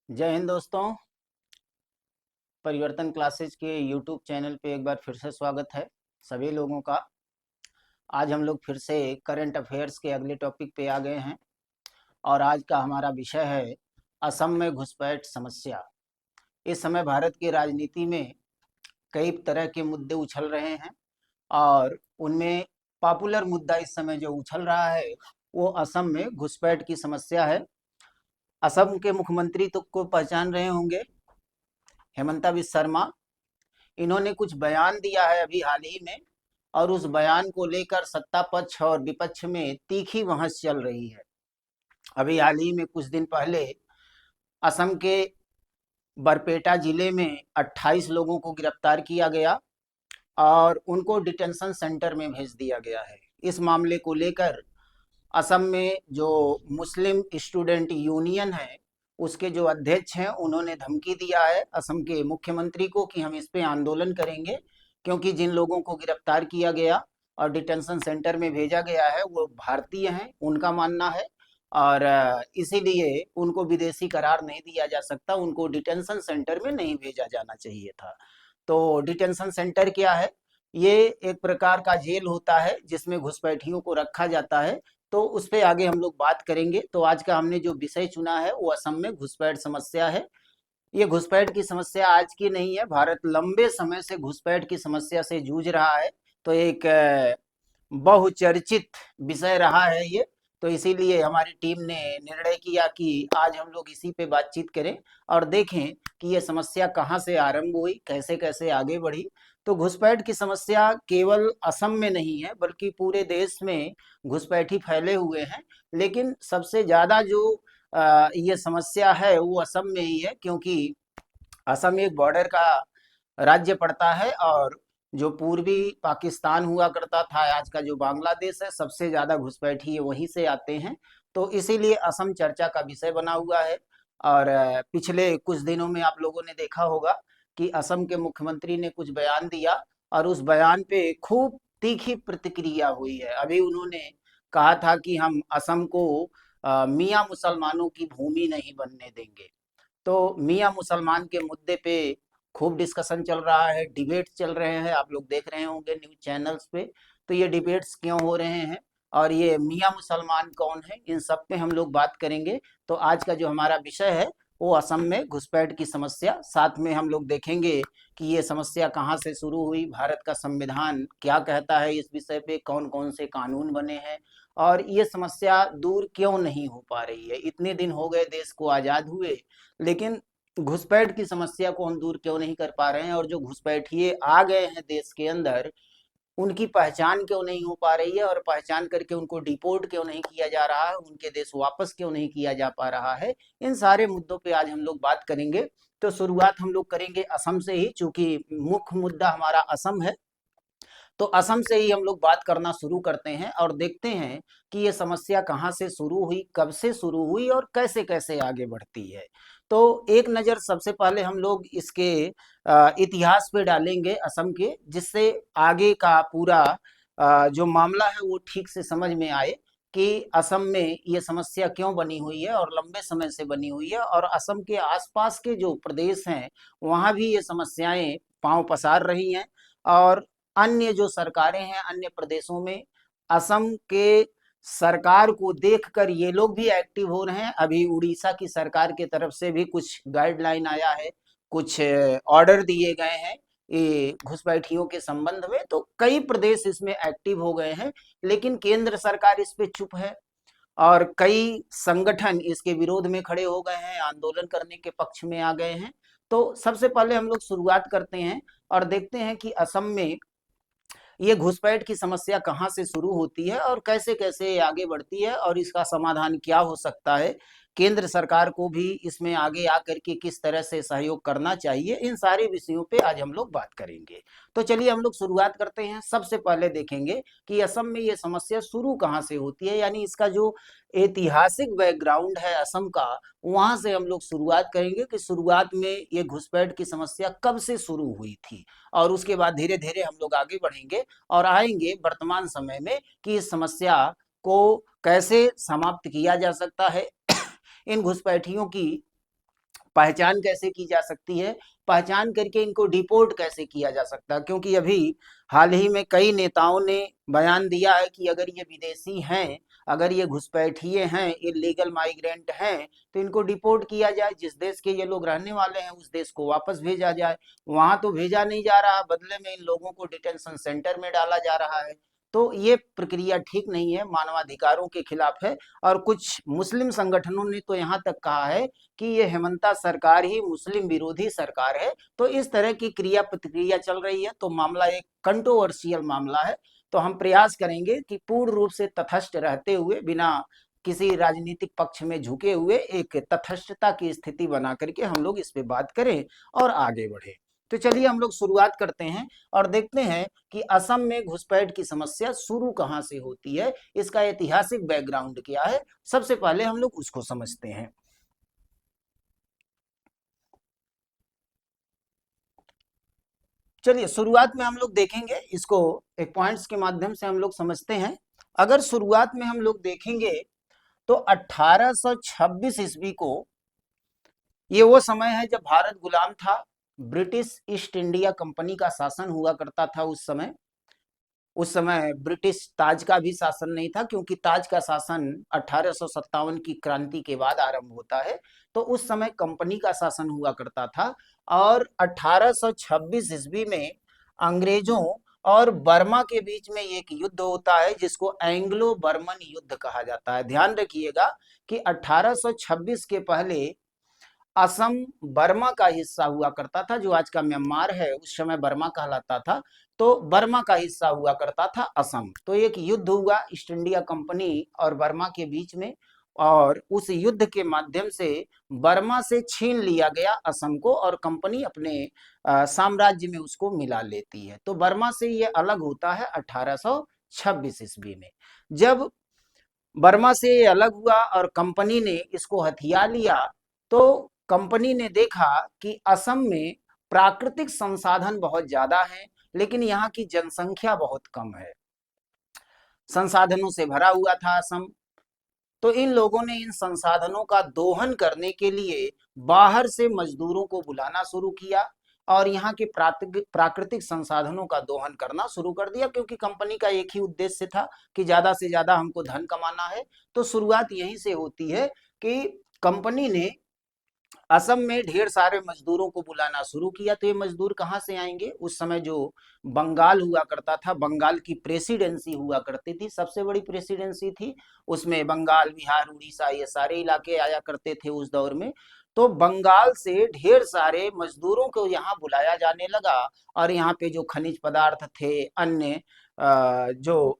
जय हिंद दोस्तों। परिवर्तन क्लासेज के यूट्यूब चैनल पे एक बार फिर से स्वागत है सभी लोगों का। आज हम लोग फिर से करंट अफेयर्स के अगले टॉपिक पे आ गए हैं और आज का हमारा विषय है असम में घुसपैठ समस्या। इस समय भारत की राजनीति में कई तरह के मुद्दे उछल रहे हैं और उनमें पॉपुलर मुद्दा इस समय जो उछल रहा है वो असम में घुसपैठ की समस्या है। असम के मुख्यमंत्री तो को पहचान रहे होंगे, हेमंता बिस्वा शर्मा। इन्होंने कुछ बयान दिया है अभी हाल ही में और उस बयान को लेकर सत्ता पक्ष और विपक्ष में तीखी बहस चल रही है। अभी हाल ही में कुछ दिन पहले असम के बरपेटा जिले में 28 लोगों को गिरफ्तार किया गया और उनको डिटेंशन सेंटर में भेज दिया गया है। इस मामले को लेकर असम में जो मुस्लिम स्टूडेंट यूनियन है उसके जो अध्यक्ष हैं उन्होंने धमकी दिया है असम के मुख्यमंत्री को कि हम इस पे आंदोलन करेंगे, क्योंकि जिन लोगों को गिरफ्तार किया गया और डिटेंशन सेंटर में भेजा गया है वो भारतीय हैं, उनका मानना है। और इसीलिए उनको विदेशी करार नहीं दिया जा सकता, उनको डिटेंशन सेंटर में नहीं भेजा जाना चाहिए था। तो डिटेंशन सेंटर क्या है? ये एक प्रकार का जेल होता है जिसमें घुसपैठियों को रखा जाता है। तो उस पे आगे हम लोग बात करेंगे। तो आज का हमने जो विषय चुना है वो असम में घुसपैठ समस्या है। ये घुसपैठ की समस्या आज की नहीं है, भारत लंबे समय से घुसपैठ की समस्या से जूझ रहा है। तो एक बहुचर्चित विषय रहा है ये। तो इसीलिए हमारी टीम ने निर्णय किया कि आज हम लोग इसी पे बातचीत करें और देखें कि ये समस्या कहाँ से आरंभ हुई, कैसे कैसे आगे बढ़ी। तो घुसपैठ की समस्या केवल असम में नहीं है बल्कि पूरे देश में घुसपैठी फैले हुए हैं। लेकिन सबसे ज्यादा जो ये समस्या है वो असम में ही है, क्योंकि असम एक बॉर्डर का राज्य पड़ता है और जो पूर्वी पाकिस्तान हुआ करता था, आज का जो बांग्लादेश है, सबसे ज्यादा घुसपैठी वहीं से आते हैं। तो इसीलिए असम चर्चा का विषय बना हुआ है। और पिछले कुछ दिनों में आप लोगों ने देखा होगा कि असम के मुख्यमंत्री ने कुछ बयान दिया और उस बयान पे खूब तीखी प्रतिक्रिया हुई है। अभी उन्होंने कहा था कि हम असम को मियाँ मुसलमानों की भूमि नहीं बनने देंगे। तो मियाँ मुसलमान के मुद्दे पे खूब डिस्कशन चल रहा है, डिबेट चल रहे हैं, आप लोग देख रहे होंगे न्यूज चैनल्स पे। तो ये डिबेट्स क्यों हो रहे हैं और ये मियाँ मुसलमान कौन है, इन सब पे हम लोग बात करेंगे। तो आज का जो हमारा विषय है वो असम में घुसपैठ की समस्या, साथ में हम लोग देखेंगे कि ये समस्या कहाँ से शुरू हुई, भारत का संविधान क्या कहता है इस विषय पे, कौन कौन से कानून बने हैं और ये समस्या दूर क्यों नहीं हो पा रही है। इतने दिन हो गए देश को आजाद हुए, लेकिन घुसपैठ की समस्या को हम दूर क्यों नहीं कर पा रहे हैं, और जो घुसपैठिए आ गए हैं देश के अंदर उनकी पहचान क्यों नहीं हो पा रही है और पहचान करके उनको डिपोर्ट क्यों नहीं किया जा रहा है, उनके देश वापस क्यों नहीं किया जा पा रहा है। इन सारे मुद्दों पे आज हम लोग बात करेंगे। तो शुरुआत हम लोग करेंगे असम से ही, चूंकि मुख्य मुद्दा हमारा असम है। तो असम से ही हम लोग बात करना शुरू करते हैं और देखते हैं कि ये समस्या कहाँ से शुरू हुई, कब से शुरू हुई और कैसे कैसे आगे बढ़ती है। तो एक नज़र सबसे पहले हम लोग इसके इतिहास पे डालेंगे असम के, जिससे आगे का पूरा जो मामला है वो ठीक से समझ में आए कि असम में ये समस्या क्यों बनी हुई है और लंबे समय से बनी हुई है, और असम के आसपास के जो प्रदेश हैं वहाँ भी ये समस्याएं पांव पसार रही हैं। और अन्य जो सरकारें हैं अन्य प्रदेशों में असम के सरकार को देखकर ये लोग भी एक्टिव हो रहे हैं। अभी उड़ीसा की सरकार की तरफ से भी कुछ गाइडलाइन आया है, कुछ ऑर्डर दिए गए हैं ये घुसपैठियों के संबंध में। तो कई प्रदेश इसमें एक्टिव हो गए हैं, लेकिन केंद्र सरकार इस पे चुप है और कई संगठन इसके विरोध में खड़े हो गए हैं, आंदोलन करने के पक्ष में आ गए हैं। तो सबसे पहले हम लोग शुरुआत करते हैं और देखते हैं कि असम में ये घुसपैठ की समस्या कहाँ से शुरू होती है और कैसे कैसे आगे बढ़ती है और इसका समाधान क्या हो सकता है। केंद्र सरकार को भी इसमें आगे आकर के किस तरह से सहयोग करना चाहिए, इन सारे विषयों पे आज हम लोग बात करेंगे। तो चलिए हम लोग शुरुआत करते हैं। सबसे पहले देखेंगे कि असम में ये समस्या शुरू कहाँ से होती है, यानी इसका जो ऐतिहासिक बैकग्राउंड है असम का, वहां से हम लोग शुरुआत करेंगे कि शुरुआत में ये घुसपैठ की समस्या कब से शुरू हुई थी। और उसके बाद धीरे धीरे हम लोग आगे बढ़ेंगे और आएंगे वर्तमान समय में कि इस समस्या को कैसे समाप्त किया जा सकता है। इन घुसपैठियों की पहचान कैसे की जा सकती है, पहचान करके इनको डिपोर्ट कैसे किया जा सकता है, क्योंकि अभी हाल ही में कई नेताओं ने बयान दिया है कि अगर ये विदेशी हैं, अगर ये घुसपैठिए हैं, इलीगल माइग्रेंट हैं, तो इनको डिपोर्ट किया जाए, जिस देश के ये लोग रहने वाले हैं उस देश को वापस भेजा जाए। वहां तो भेजा नहीं जा रहा, बदले में इन लोगों को डिटेंशन सेंटर में डाला जा रहा है। तो ये प्रक्रिया ठीक नहीं है, मानवाधिकारों के खिलाफ है। और कुछ मुस्लिम संगठनों ने तो यहाँ तक कहा है कि ये हेमंता सरकार ही मुस्लिम विरोधी सरकार है। तो इस तरह की क्रिया प्रतिक्रिया चल रही है, तो मामला एक कंट्रोवर्शियल मामला है। तो हम प्रयास करेंगे कि पूर्ण रूप से तटस्थ रहते हुए, बिना किसी राजनीतिक पक्ष में झुके हुए, एक तटस्थता की स्थिति बना करके हम लोग इस पे बात करें और आगे बढ़े। तो चलिए हम लोग शुरुआत करते हैं और देखते हैं कि असम में घुसपैठ की समस्या शुरू कहां से होती है, इसका ऐतिहासिक बैकग्राउंड क्या है, सबसे पहले हम लोग उसको समझते हैं। चलिए शुरुआत में हम लोग देखेंगे इसको, एक पॉइंट्स के माध्यम से हम लोग समझते हैं। अगर शुरुआत में हम लोग देखेंगे तो 1826 ईस्वी को, ये वो समय है जब भारत गुलाम था, ब्रिटिश ईस्ट इंडिया कंपनी का शासन हुआ करता था उस समय ब्रिटिश ताज का भी शासन नहीं था, क्योंकि ताज का शासन 1857 की क्रांति के बाद आरंभ होता है। तो उस समय कंपनी का शासन हुआ करता था। और 1826 ईस्वी में अंग्रेजों और बर्मा के बीच में एक युद्ध होता है, जिसको एंग्लो बर्मन युद्ध कहा जाता है। ध्यान रखिएगा कि 1826 के पहले असम बर्मा का हिस्सा हुआ करता था, जो आज का म्यांमार है उस समय बर्मा कहलाता था। तो बर्मा का हिस्सा हुआ करता था असम। तो एक युद्ध हुआ ईस्ट इंडिया कंपनी और बर्मा के बीच में, और उस युद्ध के माध्यम से बर्मा से छीन लिया गया असम को, और कंपनी अपने साम्राज्य में उसको मिला लेती है। तो बर्मा से ये अलग होता है 1826 ईस्वी में। जब बर्मा से ये अलग हुआ और कंपनी ने इसको हथिया लिया, तो कंपनी ने देखा कि असम में प्राकृतिक संसाधन बहुत ज्यादा है, लेकिन यहाँ की जनसंख्या बहुत कम है। संसाधनों से भरा हुआ था असम। तो इन लोगों ने इन संसाधनों का दोहन करने के लिए बाहर से मजदूरों को बुलाना शुरू किया, और यहाँ के प्राकृतिक संसाधनों का दोहन करना शुरू कर दिया, क्योंकि कंपनी का एक ही उद्देश्य था कि ज्यादा से ज्यादा हमको धन कमाना है। तो शुरुआत यहीं से होती है कि कंपनी ने असम में ढेर सारे मजदूरों को बुलाना शुरू किया। तो ये मजदूर कहाँ से आएंगे? उस समय जो बंगाल हुआ करता था, बंगाल की प्रेसिडेंसी हुआ करती थी, सबसे बड़ी प्रेसिडेंसी थी, उसमें बंगाल, बिहार, उड़ीसा, ये सारे इलाके आया करते थे उस दौर में। तो बंगाल से ढेर सारे मजदूरों को यहाँ बुलाया जाने लगा, और यहाँ पे जो खनिज पदार्थ थे, अन्य जो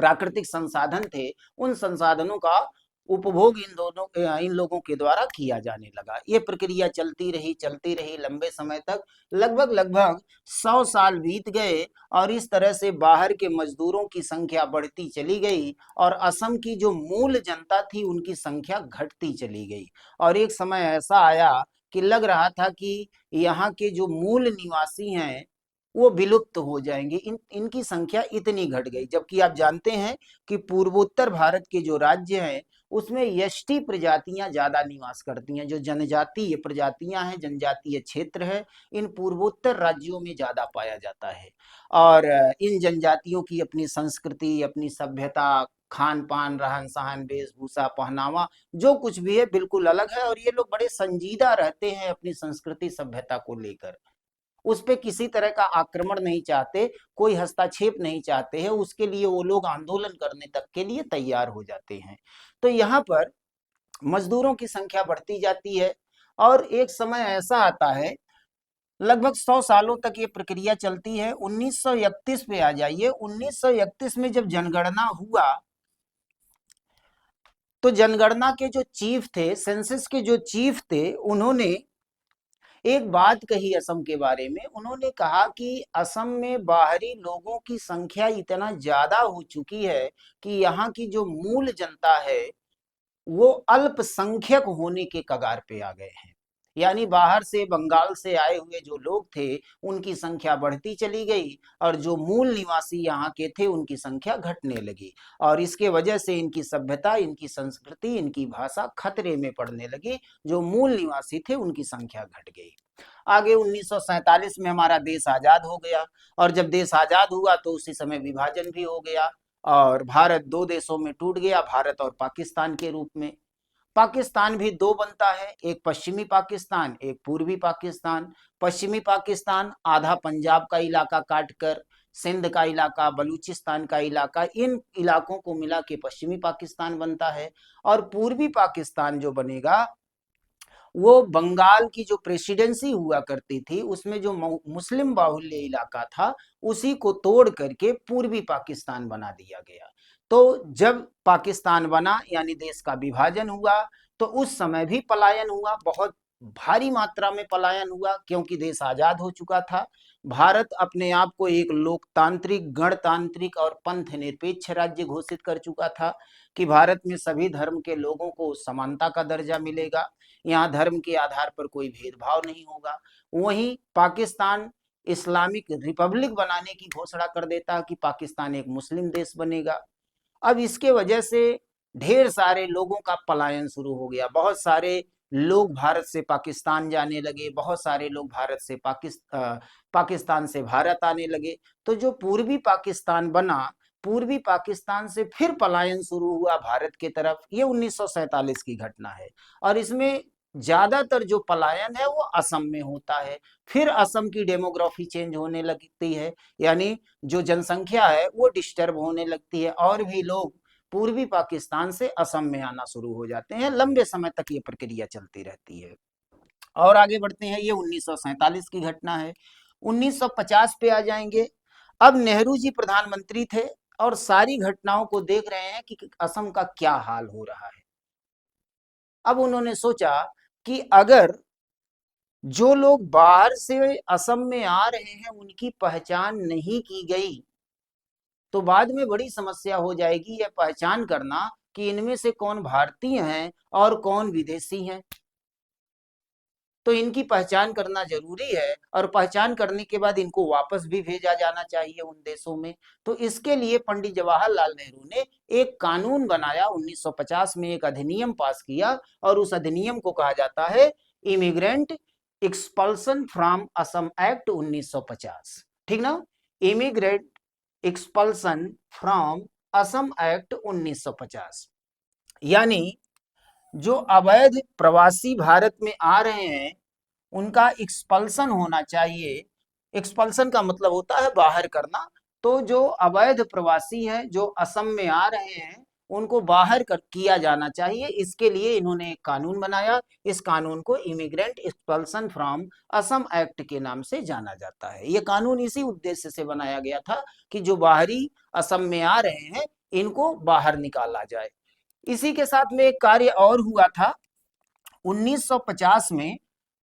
प्राकृतिक संसाधन थे, उन संसाधनों का उपभोग इन लोगों के द्वारा किया जाने लगा। ये प्रक्रिया चलती रही लंबे समय तक, लगभग लगभग 100 साल बीत गए, और इस तरह से बाहर के मजदूरों की संख्या बढ़ती चली गई, और असम की जो मूल जनता थी उनकी संख्या घटती चली गई। और एक समय ऐसा आया कि लग रहा था कि यहाँ के जो मूल निवासी हैं वो विलुप्त हो जाएंगे, इनकी संख्या इतनी घट गई। जबकि आप जानते हैं कि पूर्वोत्तर भारत के जो राज्य हैं उसमें यष्टि प्रजातियां ज्यादा निवास करती हैं, जो जनजातीय प्रजातियां हैं, जनजातीय क्षेत्र है, इन पूर्वोत्तर राज्यों में ज्यादा पाया जाता है। और इन जनजातियों की अपनी संस्कृति, अपनी सभ्यता, खान पान, रहन सहन, वेशभूषा, पहनावा, जो कुछ भी है बिल्कुल अलग है, और ये लोग बड़े संजीदा रहते हैं अपनी संस्कृति सभ्यता को लेकर। उस पे किसी तरह का आक्रमण नहीं चाहते, कोई हस्तक्षेप नहीं चाहते हैं, उसके लिए वो लोग आंदोलन करने तक के लिए तैयार हो जाते हैं। तो यहाँ पर मजदूरों की संख्या बढ़ती जाती है, और एक समय ऐसा आता है, लगभग 100 सालों तक ये प्रक्रिया चलती है। 1931 पे आ जाइए। 1931 में जब जनगणना हुआ, तो जनगणना के जो चीफ थे, सेंसस के जो चीफ थे, उन्होंने एक बात कही असम के बारे में। उन्होंने कहा कि असम में बाहरी लोगों की संख्या इतना ज्यादा हो चुकी है कि यहाँ की जो मूल जनता है वो अल्पसंख्यक होने के कगार पे आ गए हैं। यानी बाहर से, बंगाल से आए हुए जो लोग थे उनकी संख्या बढ़ती चली गई और जो मूल निवासी यहाँ के थे उनकी संख्या घटने लगी, और इसके वजह से इनकी सभ्यता, इनकी संस्कृति, इनकी भाषा खतरे में पड़ने लगी। जो मूल निवासी थे उनकी संख्या घट गई। आगे 1947 में हमारा देश आजाद हो गया, और जब देश आजाद हुआ तो उसी समय विभाजन भी हो गया और भारत दो देशों में टूट गया, भारत और पाकिस्तान के रूप में। पाकिस्तान भी दो बनता है, एक पश्चिमी पाकिस्तान, एक पूर्वी पाकिस्तान। पश्चिमी पाकिस्तान आधा पंजाब का इलाका काटकर सिंध का इलाका, बलूचिस्तान का इलाका, इन इलाकों को मिला के पश्चिमी पाकिस्तान बनता है। और पूर्वी पाकिस्तान जो बनेगा वो बंगाल की जो प्रेसिडेंसी हुआ करती थी उसमें जो मुस्लिम बाहुल्य इलाका था उसी को तोड़ करके पूर्वी पाकिस्तान बना दिया गया। तो जब पाकिस्तान बना यानी देश का विभाजन हुआ तो उस समय भी पलायन हुआ, बहुत भारी मात्रा में पलायन हुआ, क्योंकि देश आजाद हो चुका था। भारत अपने आप को एक लोकतांत्रिक, गणतांत्रिक और पंथ निरपेक्ष राज्य घोषित कर चुका था कि भारत में सभी धर्म के लोगों को समानता का दर्जा मिलेगा, यहाँ धर्म के आधार पर कोई भेदभाव नहीं होगा। वहीं पाकिस्तान इस्लामिक रिपब्लिक बनाने की घोषणा कर देता कि पाकिस्तान एक मुस्लिम देश बनेगा। अब इसके वजह से ढेर सारे लोगों का पलायन शुरू हो गया, बहुत सारे लोग भारत से पाकिस्तान जाने लगे, बहुत सारे लोग भारत से पाकिस्तान से भारत आने लगे। तो जो पूर्वी पाकिस्तान बना, पूर्वी पाकिस्तान से फिर पलायन शुरू हुआ भारत के तरफ। ये 1947 की घटना है, और इसमें ज्यादातर जो पलायन है वो असम में होता है। फिर असम की डेमोग्राफी चेंज होने लगती है, यानी जो जनसंख्या है वो डिस्टर्ब होने लगती है और भी लोग पूर्वी पाकिस्तान से असम में आना शुरू हो जाते हैं। लंबे समय तक ये प्रक्रिया चलती रहती है। और आगे बढ़ते हैं, ये 1947 की घटना है। 1950 पे आ जाएंगे। अब नेहरू जी प्रधानमंत्री थे और सारी घटनाओं को देख रहे हैं कि असम का क्या हाल हो रहा है। अब उन्होंने सोचा कि अगर जो लोग बाहर से असम में आ रहे हैं उनकी पहचान नहीं की गई तो बाद में बड़ी समस्या हो जाएगी यह पहचान करना कि इनमें से कौन भारतीय हैं और कौन विदेशी हैं। तो इनकी पहचान करना जरूरी है, और पहचान करने के बाद इनको वापस भी भेजा जाना चाहिए उन देशों में। तो इसके लिए पंडित जवाहरलाल नेहरू ने एक कानून बनाया, 1950 में एक अधिनियम पास किया, और उस अधिनियम को कहा जाता है immigrant expulsion from Assam act 1950। ठीक ना, immigrant expulsion from Assam act 1950। यानी जो अवैध प्रवासी भारत में आ रहे हैं उनका एक्सपल्सन होना चाहिए। एक्सपल्सन का मतलब होता है बाहर करना। तो जो अवैध प्रवासी हैं जो असम में आ रहे हैं उनको बाहर कर किया जाना चाहिए। इसके लिए इन्होंने एक कानून बनाया। इस कानून को immigrant expulsion from Assam act के नाम से जाना जाता है। ये कानून इसी उद्देश्य से बनाया गया था कि जो बाहरी असम में आ रहे हैं इनको बाहर निकाला जाए। इसी के साथ में एक कार्य और हुआ था। 1950 में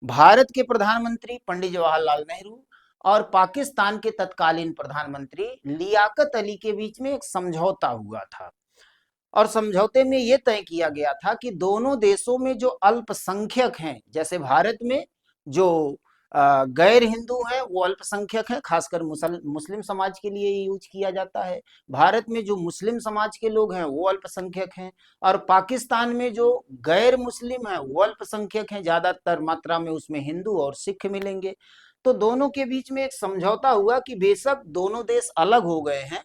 भारत के प्रधानमंत्री पंडित जवाहरलाल नेहरू और पाकिस्तान के तत्कालीन प्रधानमंत्री लियाकत अली के बीच में एक समझौता हुआ था, और समझौते में यह तय किया गया था कि दोनों देशों में जो अल्पसंख्यक हैं, जैसे भारत में जो गैर हिंदू हैं वो अल्पसंख्यक हैं, खासकर मुस्लिम समाज के लिए यूज किया जाता है। भारत में जो मुस्लिम समाज के लोग हैं वो अल्पसंख्यक हैं, और पाकिस्तान में जो गैर मुस्लिम हैं वो अल्पसंख्यक हैं, ज्यादातर मात्रा में उसमें हिंदू और सिख मिलेंगे। तो दोनों के बीच में एक समझौता हुआ कि बेशक दोनों देश अलग हो गए हैं,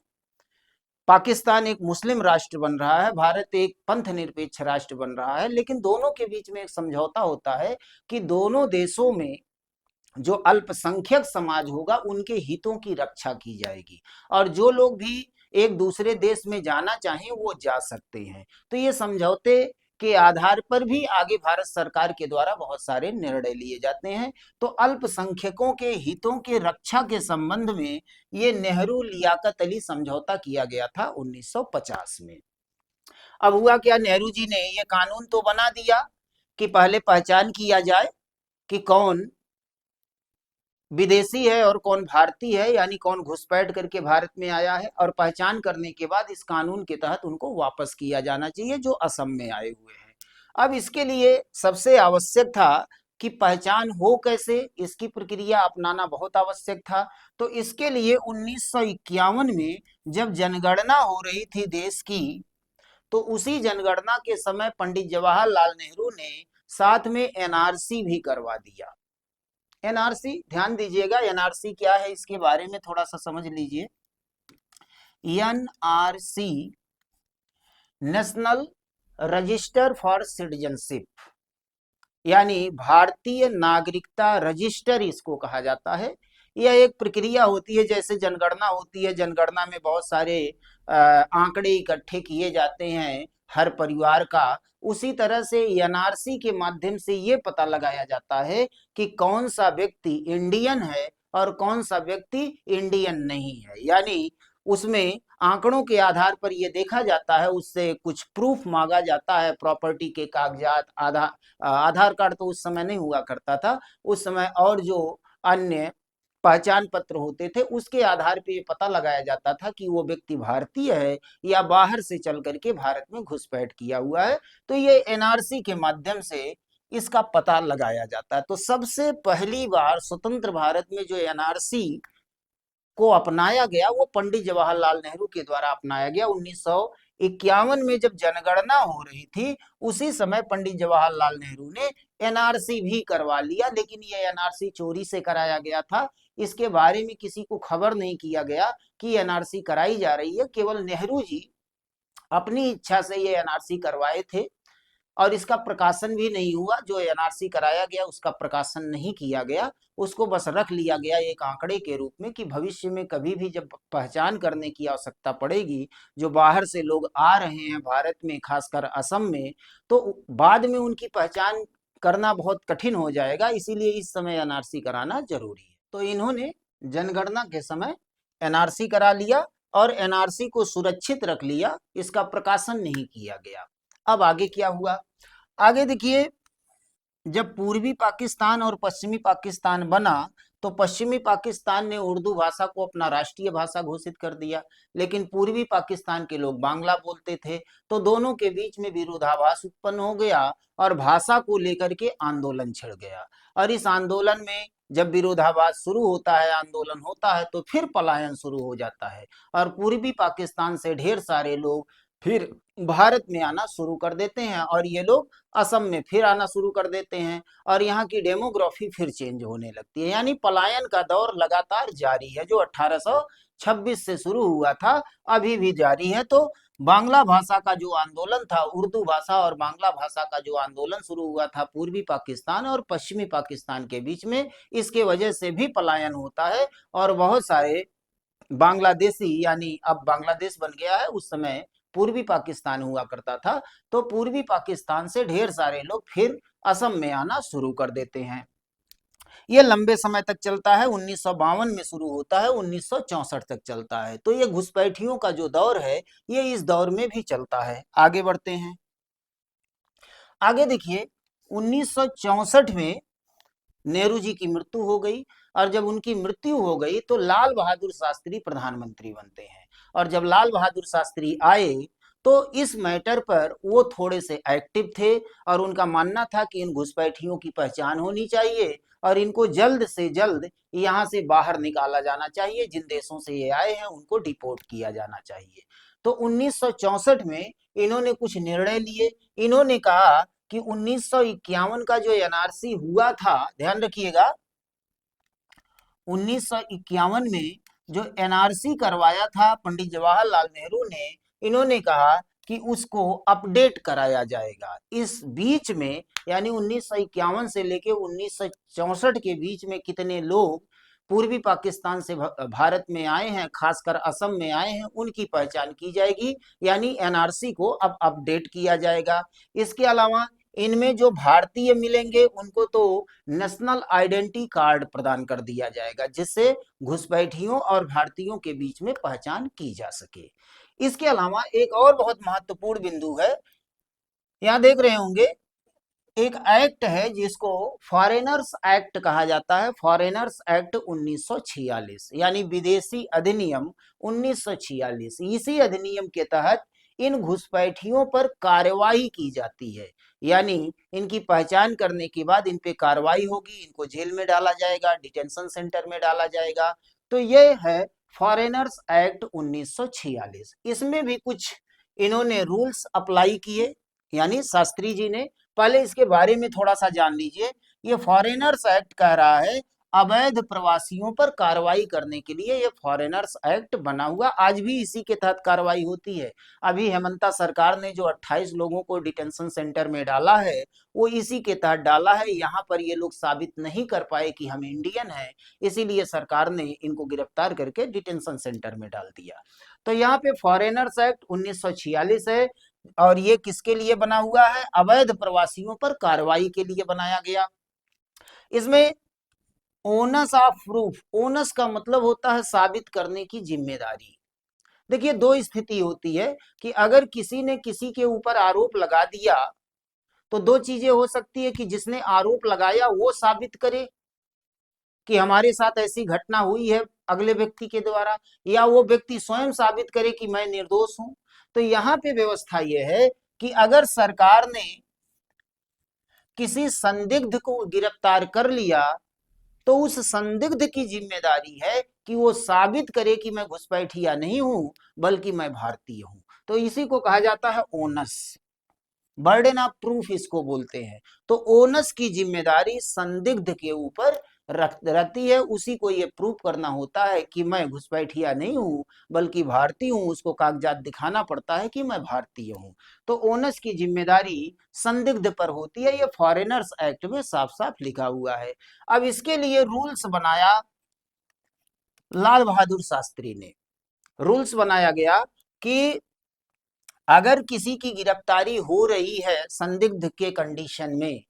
पाकिस्तान एक मुस्लिम राष्ट्र बन रहा है, भारत एक पंथ निरपेक्ष राष्ट्र बन रहा है, लेकिन दोनों के बीच में एक समझौता होता है कि दोनों देशों में जो अल्पसंख्यक समाज होगा उनके हितों की रक्षा की जाएगी, और जो लोग भी एक दूसरे देश में जाना चाहें वो जा सकते हैं। तो ये समझौते के आधार पर भी आगे भारत सरकार के द्वारा बहुत सारे निर्णय लिए जाते हैं। तो अल्पसंख्यकों के हितों के रक्षा के संबंध में ये नेहरू लियाकत अली समझौता किया गया था 1950 में। अब हुआ क्या, नेहरू जी ने ये कानून तो बना दिया कि पहले पहचान किया जाए कि कौन विदेशी है और कौन भारतीय है, यानी कौन घुसपैठ करके भारत में आया है, और पहचान करने के बाद इस कानून के तहत उनको वापस किया जाना चाहिए जो असम में आए हुए हैं। अब इसके लिए सबसे आवश्यक था कि पहचान हो कैसे, इसकी प्रक्रिया अपनाना बहुत आवश्यक था। तो इसके लिए 1951 में जब जनगणना हो रही थी देश की, तो उसी जनगणना के समय पंडित जवाहरलाल नेहरू ने साथ में एनआरसी भी करवा दिया। एनआरसी, ध्यान दीजिएगा, एनआरसी क्या है इसके बारे में थोड़ा सा समझ लीजिए। NRC national register for citizenship, यानी भारतीय नागरिकता रजिस्टर इसको कहा जाता है। यह एक प्रक्रिया होती है, जैसे जनगणना होती है, जनगणना में बहुत सारे आंकड़े इकट्ठे किए जाते हैं हर परिवार का, उसी तरह से एनआरसी के माध्यम से ये पता लगाया जाता है कि कौन सा व्यक्ति इंडियन है और कौन सा व्यक्ति इंडियन नहीं है। यानी उसमें आंकड़ों के आधार पर यह देखा जाता है, उससे कुछ प्रूफ मांगा जाता है, प्रॉपर्टी के कागजात, आधार कार्ड तो उस समय नहीं हुआ करता था, उस समय और जो अन्य पहचान पत्र होते थे उसके आधार पे ये पता लगाया जाता था कि वो व्यक्ति भारतीय है या बाहर से चल करके भारत में घुसपैठ किया हुआ है। तो ये एनआरसी के माध्यम से इसका पता लगाया जाता है। तो सबसे पहली बार स्वतंत्र भारत में जो एनआरसी को अपनाया गया वो पंडित जवाहरलाल नेहरू के द्वारा अपनाया गया। 1951 में जब जनगणना हो रही थी, उसी समय पंडित जवाहरलाल नेहरू ने एनआरसी भी करवा लिया, लेकिन ये एनआरसी चोरी से कराया गया था। इसके बारे में किसी को खबर नहीं किया गया कि एनआरसी कराई जा रही है, केवल नेहरू जी अपनी इच्छा से ये एनआरसी करवाए थे और इसका प्रकाशन भी नहीं हुआ। जो एनआरसी कराया गया उसका प्रकाशन नहीं किया गया, उसको बस रख लिया गया एक आंकड़े के रूप में कि भविष्य में कभी भी जब पहचान करने की आवश्यकता पड़ेगी, जो बाहर से लोग आ रहे हैं भारत में, खासकर असम में, तो बाद में उनकी पहचान करना बहुत कठिन हो जाएगा, इसीलिए इस समय एनआरसी कराना जरूरी है। तो इन्होंने जनगणना के समय एनआरसी करा लिया और एनआरसी को सुरक्षित रख लिया, इसका प्रकाशन नहीं किया गया। अब आगे क्या हुआ, आगे देखिए, जब पूर्वी पाकिस्तान और पश्चिमी पाकिस्तान बना तो पश्चिमी पाकिस्तान ने उर्दू भाषा को अपना राष्ट्रीय भाषा घोषित कर दिया, लेकिन पूर्वी पाकिस्तान के लोग बांग्ला बोलते थे, तो दोनों के बीच में विरोधाभास उत्पन्न हो गया और भाषा को लेकर के आंदोलन छिड़ गया। और इस आंदोलन में जब विरोधाभास शुरू होता है, आंदोलन होता है, तो फिर पलायन शुरू हो जाता है और पूर्वी पाकिस्तान से ढेर सारे लोग फिर भारत में आना शुरू कर देते हैं और ये लोग असम में फिर आना शुरू कर देते हैं और यहाँ की डेमोग्राफी फिर चेंज होने लगती है। यानी पलायन का दौर लगातार जारी है, जो 1826 से शुरू हुआ था अभी भी जारी है। तो बांग्ला भाषा का जो आंदोलन था, उर्दू भाषा और बांग्ला भाषा का जो आंदोलन शुरू हुआ था पूर्वी पाकिस्तान और पश्चिमी पाकिस्तान के बीच में, इसके वजह से भी पलायन होता है और बहुत सारे बांग्लादेशी, यानी अब बांग्लादेश बन गया है, उस समय पूर्वी पाकिस्तान हुआ करता था, तो पूर्वी पाकिस्तान से ढेर सारे लोग फिर असम में आना शुरू कर देते हैं। ये लंबे समय तक चलता है, 1952 में शुरू होता है, 1964 तक चलता है। तो ये घुसपैठियों का जो दौर है ये इस दौर में भी चलता है। आगे बढ़ते हैं, आगे देखिए 1964 में नेहरू जी की मृत्यु हो गई और जब उनकी मृत्यु हो गई तो लाल बहादुर शास्त्री प्रधानमंत्री बनते हैं। और जब लाल बहादुर शास्त्री आए तो इस मैटर पर वो थोड़े से एक्टिव थे और उनका मानना था कि इन घुसपैठियों की पहचान होनी चाहिए और इनको जल्द से जल्द यहाँ से बाहर निकाला जाना चाहिए, जिन देशों से ये आए हैं उनको डिपोर्ट किया जाना चाहिए। तो 1964 में इन्होंने कुछ निर्णय लिए। इन्होंने कहा कि 1951 का जो एनआरसी हुआ था, ध्यान रखिएगा, 1951 में जो एनआरसी करवाया था पंडित जवाहरलाल नेहरू ने, इन्होंने कहा कि उसको अपडेट कराया जाएगा। इस बीच में यानी 1951 से लेके 1964 के बीच में कितने लोग पूर्वी पाकिस्तान से भारत में आए हैं, खासकर असम में आए हैं, उनकी पहचान की जाएगी, यानी एनआरसी को अब अपडेट किया जाएगा। इसके अलावा इनमें जो भारतीय मिलेंगे उनको तो नेशनल आइडेंटिटी कार्ड प्रदान कर दिया जाएगा, जिससे घुसपैठियों और भारतीयों के बीच में पहचान की जा सके। इसके अलावा एक और बहुत महत्वपूर्ण बिंदु है, यहां देख रहे होंगे, एक एक्ट है जिसको फॉरेनर्स एक्ट कहा जाता है, फॉरेनर्स एक्ट 1946, यानी विदेशी अधिनियम 1946। इसी अधिनियम के तहत इन घुसपैठियों पर कार्रवाई की जाती है, यानी इनकी पहचान करने के बाद इन पे कार्रवाई होगी, इनको जेल में डाला जाएगा, डिटेंशन सेंटर में डाला जाएगा। तो ये है फॉरेनर्स एक्ट 1946। इसमें भी कुछ इन्होंने रूल्स अप्लाई किए, यानी शास्त्री जी ने। पहले इसके बारे में थोड़ा सा जान लीजिए। ये फॉरेनर्स एक्ट कह रहा है अवैध प्रवासियों पर कार्रवाई करने के लिए ये फॉरेनर्स एक्ट बना हुआ, आज भी इसी के तहत कार्रवाई होती है। अभी हेमंता सरकार ने जो 28 लोगों को डिटेंशन सेंटर में डाला है वो इसी के तहत डाला है। यहाँ पर ये लोग साबित नहीं कर पाए कि हम इंडियन हैं, इसीलिए सरकार ने इनको गिरफ्तार करके डिटेंशन सेंटर में डाल दिया। तो यहाँ पे फॉरेनर्स एक्ट 1946 है और ये किसके लिए बना हुआ है? अवैध प्रवासियों पर कार्रवाई के लिए बनाया गया। इसमें ओनस ऑफ प्रूफ, ओनस का मतलब होता है साबित करने की जिम्मेदारी। देखिए दो स्थिति होती है कि अगर किसी ने किसी के ऊपर आरोप लगा दिया तो दो चीजें हो सकती है कि जिसने आरोप लगाया वो साबित करे कि हमारे साथ ऐसी घटना हुई है अगले व्यक्ति के द्वारा, या वो व्यक्ति स्वयं साबित करे कि मैं निर्दोष हूं। तो यहाँ पे व्यवस्था ये है कि अगर सरकार ने किसी संदिग्ध को गिरफ्तार कर लिया तो उस संदिग्ध की जिम्मेदारी है कि वो साबित करे कि मैं घुसपैठिया नहीं हूं बल्कि मैं भारतीय हूं। तो इसी को कहा जाता है ओनस, बर्डन ऑफ प्रूफ इसको बोलते हैं। तो ओनस की जिम्मेदारी संदिग्ध के ऊपर रहती है, उसी को ये प्रूफ करना होता है कि मैं घुसपैठिया नहीं हूं बल्कि भारतीय हूं, उसको कागजात दिखाना पड़ता है कि मैं भारतीय हूं। तो ओनस की जिम्मेदारी संदिग्ध पर होती है, ये फॉरेनर्स एक्ट में साफ साफ लिखा हुआ है। अब इसके लिए रूल्स बनाया लाल बहादुर शास्त्री ने। रूल्स बनाया गया कि अगर किसी की गिरफ्तारी हो रही है संदिग्ध के कंडीशन में,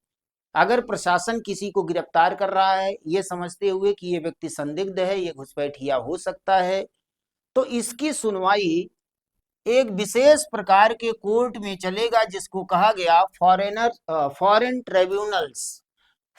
अगर प्रशासन किसी को गिरफ्तार कर रहा है ये समझते हुए कि ये व्यक्ति संदिग्ध है, ये घुसपैठिया हो सकता है, तो इसकी सुनवाई एक विशेष प्रकार के कोर्ट में चलेगा जिसको कहा गया फॉरेन ट्रिब्यूनल्स।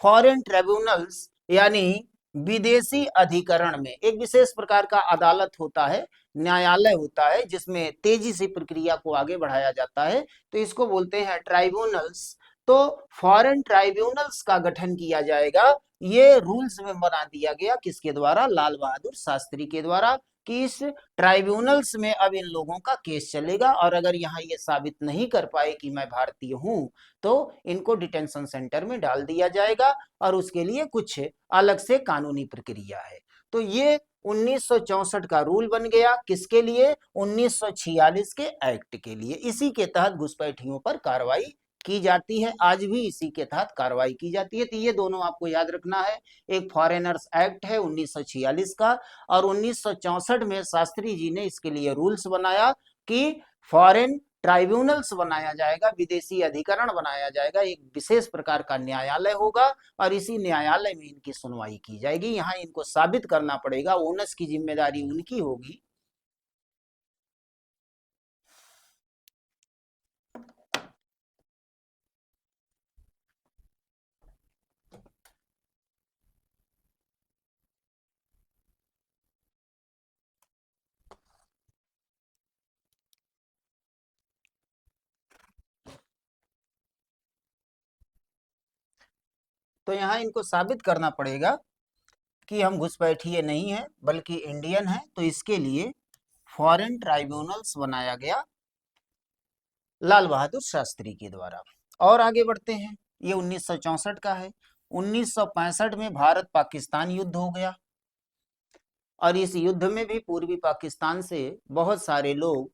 फॉरेन ट्रिब्यूनल्स यानी विदेशी अधिकरण में एक विशेष प्रकार का अदालत होता है, न्यायालय होता है जिसमें तेजी से प्रक्रिया को आगे बढ़ाया जाता है, तो इसको बोलते हैं ट्राइब्यूनल्स। तो फॉरेन ट्राइब्यूनल्स का गठन किया जाएगा, ये रूल्स में बना दिया गया किसके द्वारा? लाल बहादुर शास्त्री के द्वारा, कि इस ट्राइब्यूनल्स में अब इन लोगों का केस चलेगा और अगर यहाँ ये साबित नहीं कर पाए कि मैं भारतीय हूं तो इनको डिटेंशन सेंटर में डाल दिया जाएगा और उसके लिए कुछ अलग से कानूनी प्रक्रिया है। तो ये 1964 का रूल बन गया, किसके लिए? 1946 के एक्ट के लिए। इसी के तहत घुसपैठियों पर कार्रवाई की जाती है, आज भी इसी के तहत कार्रवाई की जाती है। तो ये दोनों आपको याद रखना है, एक फॉरेनर्स एक्ट है 1946 का और 1964 में शास्त्री जी ने इसके लिए रूल्स बनाया कि फॉरेन ट्राइब्यूनल्स बनाया जाएगा, विदेशी अधिकरण बनाया जाएगा, एक विशेष प्रकार का न्यायालय होगा और इसी न्यायालय में इनकी सुनवाई की जाएगी। यहाँ इनको साबित करना पड़ेगा, ओनस की जिम्मेदारी उनकी होगी। तो यहाँ इनको साबित करना पड़ेगा कि हम घुसपैठिए नहीं हैं बल्कि इंडियन हैं, तो इसके लिए फॉरेन ट्राइब्यूनल्स बनाया गया लाल बहादुर शास्त्री के द्वारा। और आगे बढ़ते हैं, ये 1964 का है। 1965 में भारत पाकिस्तान युद्ध हो गया और इस युद्ध में भी पूर्वी पाकिस्तान से बहुत सारे लोग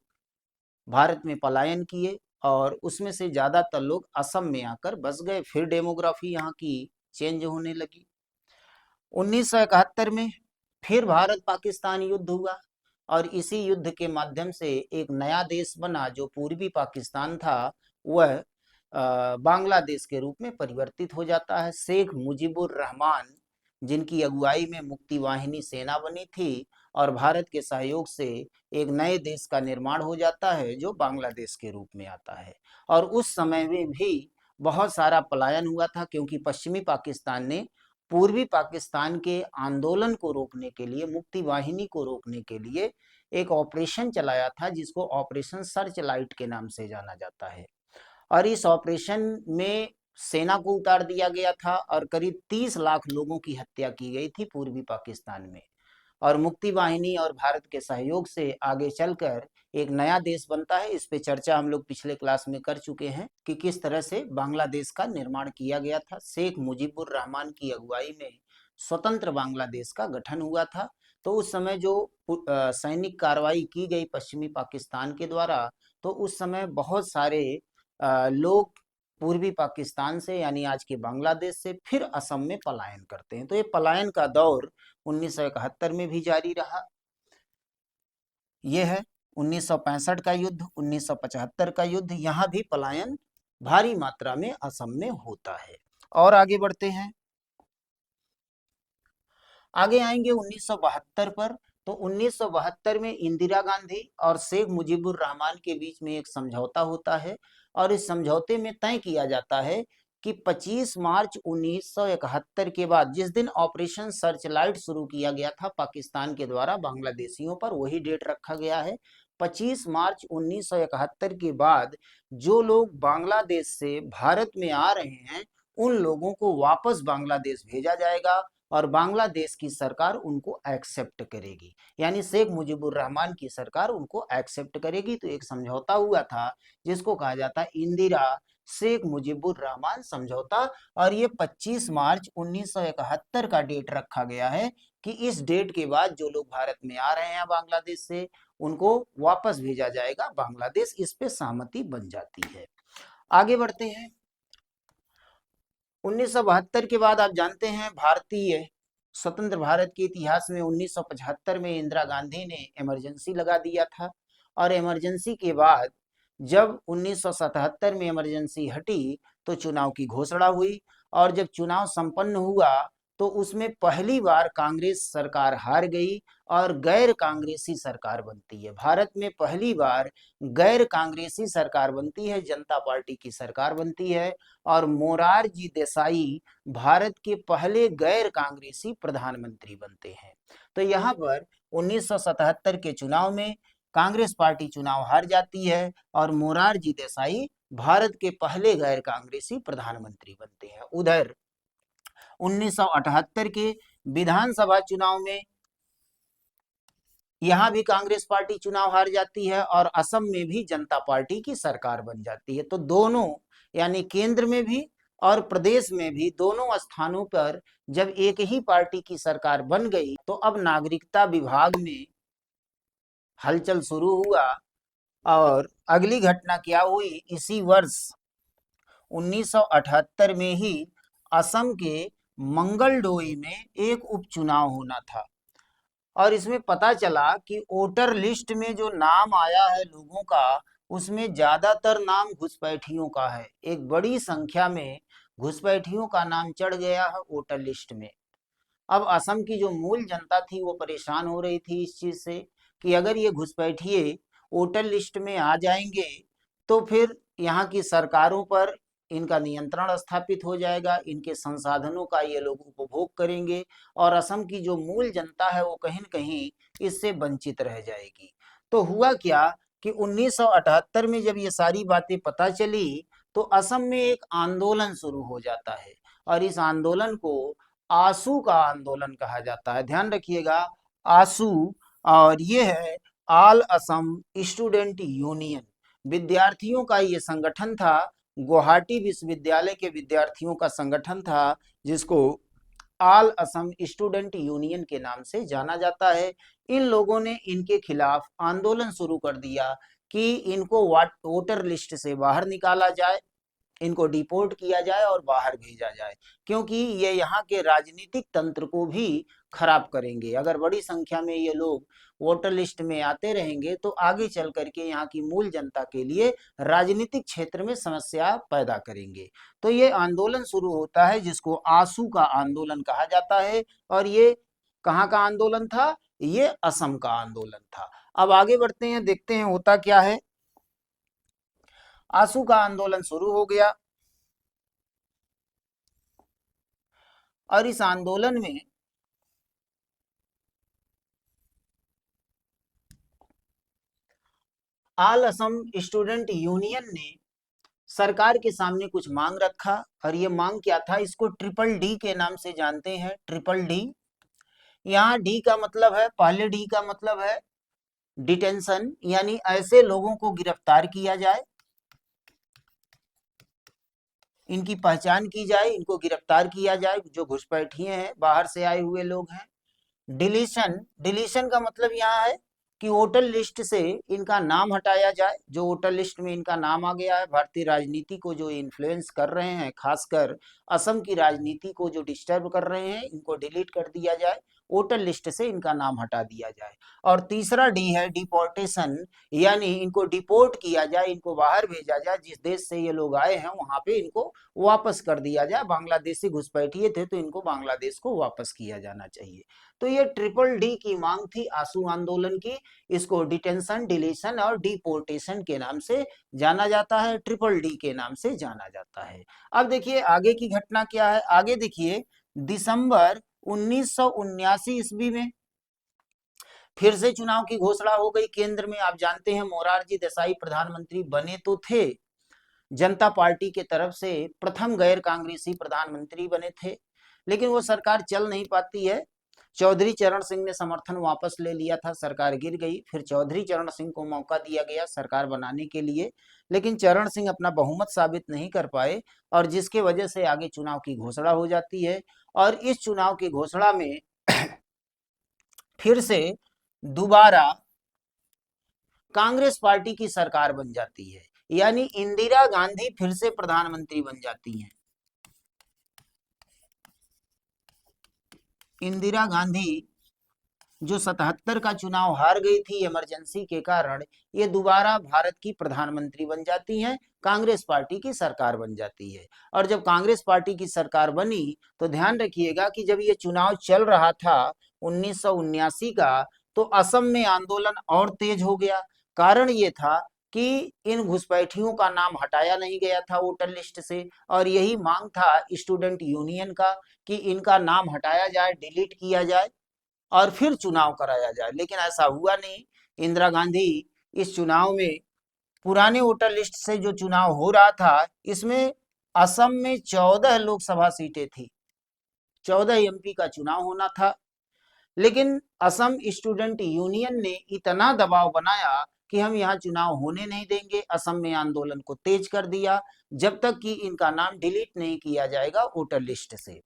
भारत में पलायन किए और उसमें से ज्यादातर लोग असम में आकर बस गए, फिर डेमोग्राफी यहाँ की चेंज होने लगी। 1971 में फिर भारत पाकिस्तान युद्ध हुआ और इसी युद्ध के माध्यम से एक नया देश बना जो पूर्वी पाकिस्तान था, वह बांग्लादेश के रूप में परिवर्तित हो जाता है। शेख मुजीबुर रहमान जिनकी अगुवाई में मुक्ति वाहिनी सेना बनी थी और भारत के सहयोग से एक नए देश का निर्माण हो जाता है जो बांग्लादेश के रूप में आता है। और उस समय में भी बहुत सारा पलायन हुआ था क्योंकि पश्चिमी पाकिस्तान ने पूर्वी पाकिस्तान के आंदोलन को रोकने के लिए, मुक्ति वाहिनी को रोकने के लिए एक ऑपरेशन चलाया था जिसको ऑपरेशन सर्च लाइट के नाम से जाना जाता है। और इस ऑपरेशन में सेना को उतार दिया गया था और करीब 30 लाख लोगों की हत्या की गई थी पूर्वी पाकिस्तान में। और मुक्ति वाहिनी और भारत के सहयोग से आगे चलकर एक नया देश बनता है। इस पे चर्चा हम लोग पिछले क्लास में कर चुके हैं कि किस तरह से बांग्लादेश का निर्माण किया गया था। शेख मुजीबुर रहमान की अगुवाई में स्वतंत्र बांग्लादेश का गठन हुआ था। तो उस समय जो सैनिक कार्रवाई की गई पश्चिमी पाकिस्तान के द्वारा, तो उस समय बहुत सारे लोग पूर्वी पाकिस्तान से यानी आज के बांग्लादेश से फिर असम में पलायन करते हैं। तो ये पलायन का दौर 1971 में भी जारी रहा। ये है 1965 का युद्ध, 1975 का युद्ध, यहाँ भी पलायन भारी मात्रा में असम में होता है। और आगे बढ़ते हैं, आगे आएंगे 1972 पर। तो 1972 में इंदिरा गांधी और शेख मुजीबुर रहमान के बीच में एक समझौता होता है और इस समझौते में तय किया जाता है कि 25 मार्च 1971 के बाद जिस दिन ऑपरेशन सर्चलाइट शुरू किया गया था पाकिस्तान के द्वारा बांग्लादेशियों पर, वही डेट रखा गया है। 25 मार्च 1971 के बाद जो लोग बांग्लादेश से भारत में आ रहे हैं उन लोगों को वापस बांग्लादेश भेजा जाएगा और बांग्लादेश की सरकार उनको एक्सेप्ट करेगी, यानी शेख मुजीबुर रहमान की सरकार उनको एक्सेप्ट करेगी। तो एक समझौता हुआ था जिसको कहा जाता है इंदिरा शेख मुजीबुर रहमान समझौता। और ये 25 मार्च 1971 का डेट रखा गया है कि इस डेट के बाद जो लोग भारत में आ रहे हैं बांग्लादेश से उनको वापस भेजा जाएगा बांग्लादेश। इस पे सहमति बन जाती है। आगे बढ़ते हैं, 1972 के बाद आप जानते हैं भारतीय स्वतंत्र भारत के इतिहास में 1975 में इंदिरा गांधी ने इमरजेंसी लगा दिया था। और इमरजेंसी के बाद जब 1977 में इमरजेंसी हटी तो चुनाव की घोषणा हुई और जब चुनाव संपन्न हुआ तो उसमें पहली बार कांग्रेस सरकार हार गई और गैर कांग्रेसी सरकार बनती है। भारत में पहली बार गैर कांग्रेसी सरकार बनती है, जनता पार्टी की सरकार बनती है और मोरारजी देसाई भारत के पहले गैर कांग्रेसी प्रधानमंत्री बनते हैं। तो यहाँ पर 1977 के चुनाव में कांग्रेस पार्टी चुनाव हार जाती है और मोरारजी देसाई भारत के पहले गैर कांग्रेसी प्रधानमंत्री बनते हैं। उधर 1978 के विधानसभा चुनाव में यहाँ भी कांग्रेस पार्टी चुनाव हार जाती है और असम में भी जनता पार्टी की सरकार बन जाती है। तो दोनों यानी केंद्र में भी और प्रदेश में भी दोनों स्थानों पर जब एक ही पार्टी की सरकार बन गई तो अब नागरिकता विभाग में हलचल शुरू हुआ। और अगली घटना क्या हुई, इसी वर्ष 1978 में ही असम के मंगलडोई में एक उपचुनाव होना था और इसमें पता चला कि वोटर लिस्ट में जो नाम आया है लोगों का उसमें ज्यादातर नाम घुसपैठियों का है। एक बड़ी संख्या में घुसपैठियों का नाम चढ़ गया है वोटर लिस्ट में। अब असम की जो मूल जनता थी वो परेशान हो रही थी इस चीज से कि अगर ये घुसपैठिए वोटर लिस्ट में आ जाएंगे तो फिर यहाँ की सरकारों पर इनका नियंत्रण स्थापित हो जाएगा, इनके संसाधनों का ये लोग उपभोग करेंगे और असम की जो मूल जनता है वो कहीं न कहीं इससे वंचित रह जाएगी। तो हुआ क्या कि 1978 में जब ये सारी बातें पता चली तो असम में एक आंदोलन शुरू हो जाता है और इस आंदोलन को आसू का आंदोलन कहा जाता है। ध्यान रखिएगा, आसू। और ये है ऑल असम स्टूडेंट यूनियन, विद्यार्थियों का ये संगठन था, गुवाहाटी विश्वविद्यालय के विद्यार्थियों का संगठन था जिसको ऑल असम स्टूडेंट यूनियन के नाम से जाना जाता है। इन लोगों ने इनके खिलाफ आंदोलन शुरू कर दिया कि इनको वोटर लिस्ट से बाहर निकाला जाए, इनको डिपोर्ट किया जाए और बाहर भेजा जाए, क्योंकि ये यहाँ के राजनीतिक तंत्र को भी खराब करेंगे। अगर बड़ी संख्या में ये लोग वोटर लिस्ट में आते रहेंगे तो आगे चल करके यहाँ की मूल जनता के लिए राजनीतिक क्षेत्र में समस्या पैदा करेंगे। तो ये आंदोलन शुरू होता है जिसको आसू का आंदोलन कहा जाता है और ये कहाँ का आंदोलन था, ये असम का आंदोलन था। अब आगे बढ़ते हैं, देखते हैं होता क्या है। आसू का आंदोलन शुरू हो गया और इस आंदोलन में ऑल असम स्टूडेंट यूनियन ने सरकार के सामने कुछ मांग रखा, और ये मांग क्या था, इसको ट्रिपल डी के नाम से जानते हैं, ट्रिपल डी। यहाँ डी का मतलब है, पहले डी का मतलब है डिटेंशन, यानी ऐसे लोगों को गिरफ्तार किया जाए, इनकी पहचान की जाए, इनको गिरफ्तार किया जाए, जो घुसपैठिए हैं, बाहर से आए हुए लोग हैं। डिलीशन, डिलीशन का मतलब यहाँ है कि वोटर लिस्ट से इनका नाम हटाया जाए, जो वोटर लिस्ट में इनका नाम आ गया है, भारतीय राजनीति को जो इन्फ्लुएंस कर रहे हैं, खासकर असम की राजनीति को जो डिस्टर्ब कर रहे हैं, इनको डिलीट कर दिया जाए, वोटर लिस्ट से इनका नाम हटा दिया जाए। और तीसरा डी है डिपोर्टेशन, यानी इनको डिपोर्ट किया जाए, इनको बाहर भेजा जाए, जिस देश से ये लोग आए हैं वहां पे इनको वापस कर दिया जाए। बांग्लादेशी घुसपैठिए थे तो इनको बांग्लादेश को वापस किया जाना चाहिए। तो ये ट्रिपल डी की मांग थी आशू आंदोलन की। इसको डिटेंशन, डिलीशन और डिपोर्टेशन के नाम से जाना जाता है, ट्रिपल डी के नाम से जाना जाता है। अब देखिए आगे की घटना क्या है, आगे देखिए दिसंबर 1979 ईस्वी में फिर से चुनाव की घोषणा हो गई केंद्र में। आप जानते हैं मोरारजी देसाई प्रधानमंत्री बने तो थे, जनता पार्टी के तरफ से प्रथम गैर कांग्रेसी प्रधानमंत्री बने थे, लेकिन वो सरकार चल नहीं पाती है। चौधरी चरण सिंह ने समर्थन वापस ले लिया था, सरकार गिर गई। फिर चौधरी चरण सिंह को मौका दिया गया सरकार बनाने के लिए, लेकिन चरण सिंह अपना बहुमत साबित नहीं कर पाए, और जिसके वजह से आगे चुनाव की घोषणा हो जाती है। और इस चुनाव की घोषणा में फिर से दोबारा कांग्रेस पार्टी की सरकार बन जाती है, यानी इंदिरा गांधी फिर से प्रधानमंत्री बन जाती हैं। इंदिरा गांधी जो 77 का चुनाव हार गई थी इमरजेंसी के कारण, ये दोबारा भारत की प्रधानमंत्री बन जाती हैं, कांग्रेस पार्टी की सरकार बन जाती है। और जब कांग्रेस पार्टी की सरकार बनी तो ध्यान रखिएगा कि जब ये चुनाव चल रहा था 1979 का, तो असम में आंदोलन और तेज हो गया। कारण ये था कि इन घुसपैठियों का नाम हटाया नहीं गया था वोटर लिस्ट से, और यही मांग था स्टूडेंट यूनियन का कि इनका नाम हटाया जाए, डिलीट किया जाए और फिर चुनाव कराया जाए। लेकिन ऐसा हुआ नहीं। इंदिरा गांधी इस चुनाव में, पुराने वोटर लिस्ट से जो चुनाव हो रहा था, इसमें असम में 14 लोकसभा सीटें थी, 14 एमपी का चुनाव होना था, लेकिन असम स्टूडेंट यूनियन ने इतना दबाव बनाया कि हम यहाँ चुनाव होने नहीं देंगे। असम में आंदोलन को तेज कर दिया जब तक कि इनका नाम डिलीट नहीं किया जाएगा वोटर लिस्ट से।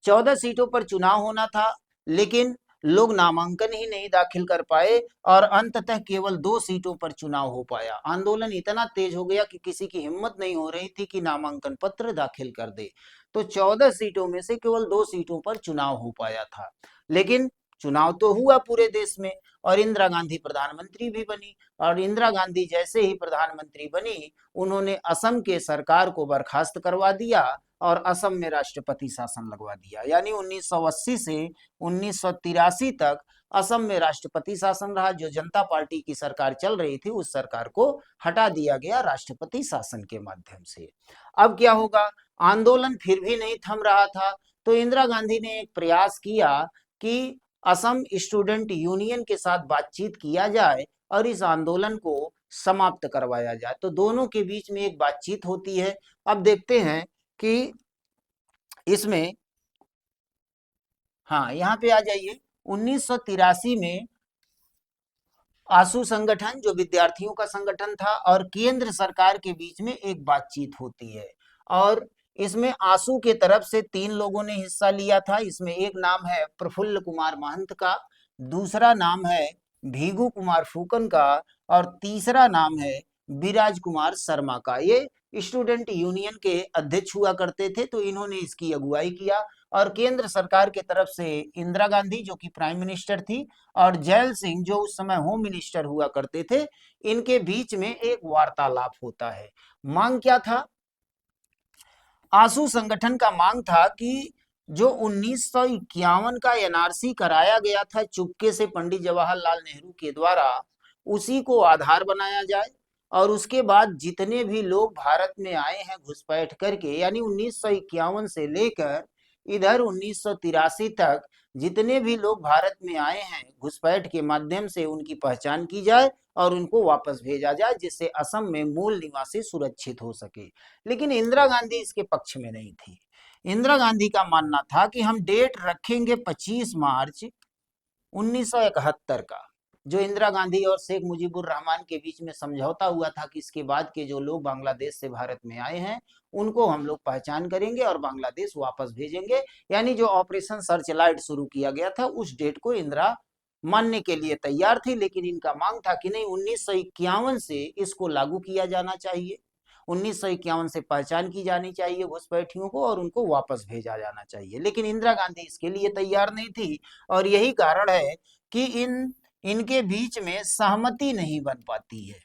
14 सीटों पर चुनाव होना था, लेकिन लोग नामांकन ही नहीं दाखिल कर पाए, और अंततः केवल 2 सीटों पर चुनाव हो पाया। आंदोलन इतना तेज हो गया कि किसी की हिम्मत नहीं हो रही थी कि नामांकन पत्र दाखिल कर दे। तो 14 सीटों में से केवल 2 सीटों पर चुनाव हो पाया था, लेकिन चुनाव तो हुआ पूरे देश में, और इंदिरा गांधी प्रधानमंत्री भी बनी। और इंदिरा गांधी जैसे ही प्रधानमंत्री बनी, उन्होंने असम के सरकार को बर्खास्त करवा दिया और असम में राष्ट्रपति शासन लगवा दिया। यानी 1980 से 1983 तक असम में राष्ट्रपति शासन रहा। जो जनता पार्टी की सरकार चल रही थी, उस सरकार को हटा दिया गया राष्ट्रपति शासन के माध्यम से। अब क्या होगा, आंदोलन फिर भी नहीं थम रहा था, तो इंदिरा गांधी ने एक प्रयास किया कि असम स्टूडेंट यूनियन के साथ बातचीत किया जाए और इस आंदोलन को समाप्त करवाया जाए। तो दोनों के बीच में एक बातचीत होती है। अब देखते हैं कि इसमें, हाँ यहाँ पे आ जाइए, 1983 में आशू संगठन जो विद्यार्थियों का संगठन था और केंद्र सरकार के बीच में एक बातचीत होती है, और इसमें आशू के तरफ से 3 लोगों ने हिस्सा लिया था। इसमें एक नाम है प्रफुल्ल कुमार महंत का, दूसरा नाम है भीगू कुमार फूकन का, और तीसरा नाम है विराज कुमार शर्मा का। ये स्टूडेंट यूनियन के अध्यक्ष हुआ करते थे, तो इन्होंने इसकी अगुवाई किया। और केंद्र सरकार के तरफ से इंदिरा गांधी जो कि प्राइम मिनिस्टर थी, और जैल सिंह जो उस समय होम मिनिस्टर हुआ करते थे, इनके बीच में एक वार्तालाप होता है। मांग क्या था, आशू संगठन का मांग था कि जो 1951 का एनआरसी कराया गया था चुपके से पंडित जवाहरलाल नेहरू के द्वारा, उसी को आधार बनाया जाए, और उसके बाद जितने भी लोग भारत में आए हैं घुसपैठ करके, यानी 1951 से लेकर इधर 1983 तक जितने भी लोग भारत में आए हैं घुसपैठ के माध्यम से उनकी पहचान की जाए और उनको वापस भेजा जाए, जिससे असम में मूल निवासी सुरक्षित हो सके। लेकिन इंदिरा गांधी इसके पक्ष में नहीं थी। इंदिरा गांधी का मानना था कि हम डेट रखेंगे 25 मार्च 1971 का, जो इंदिरा गांधी और शेख मुजीबुर रहमान के बीच में समझौता हुआ था कि इसके बाद के जो लोग बांग्लादेश से भारत में आए हैं उनको हम लोग पहचान करेंगे और बांग्लादेश वापस भेजेंगे। यानी जो ऑपरेशन सर्च लाइट शुरू किया गया था उस डेट को इंदिरा मानने के लिए तैयार थी, लेकिन इनका मांग था कि नहीं, 1951 से इसको लागू किया जाना चाहिए, 1951 से पहचान की जानी चाहिए घुसपैठियों को और उनको वापस भेजा जाना चाहिए। लेकिन इंदिरा गांधी इसके लिए तैयार नहीं थी और यही कारण है कि इनके बीच में सहमति नहीं बन पाती है।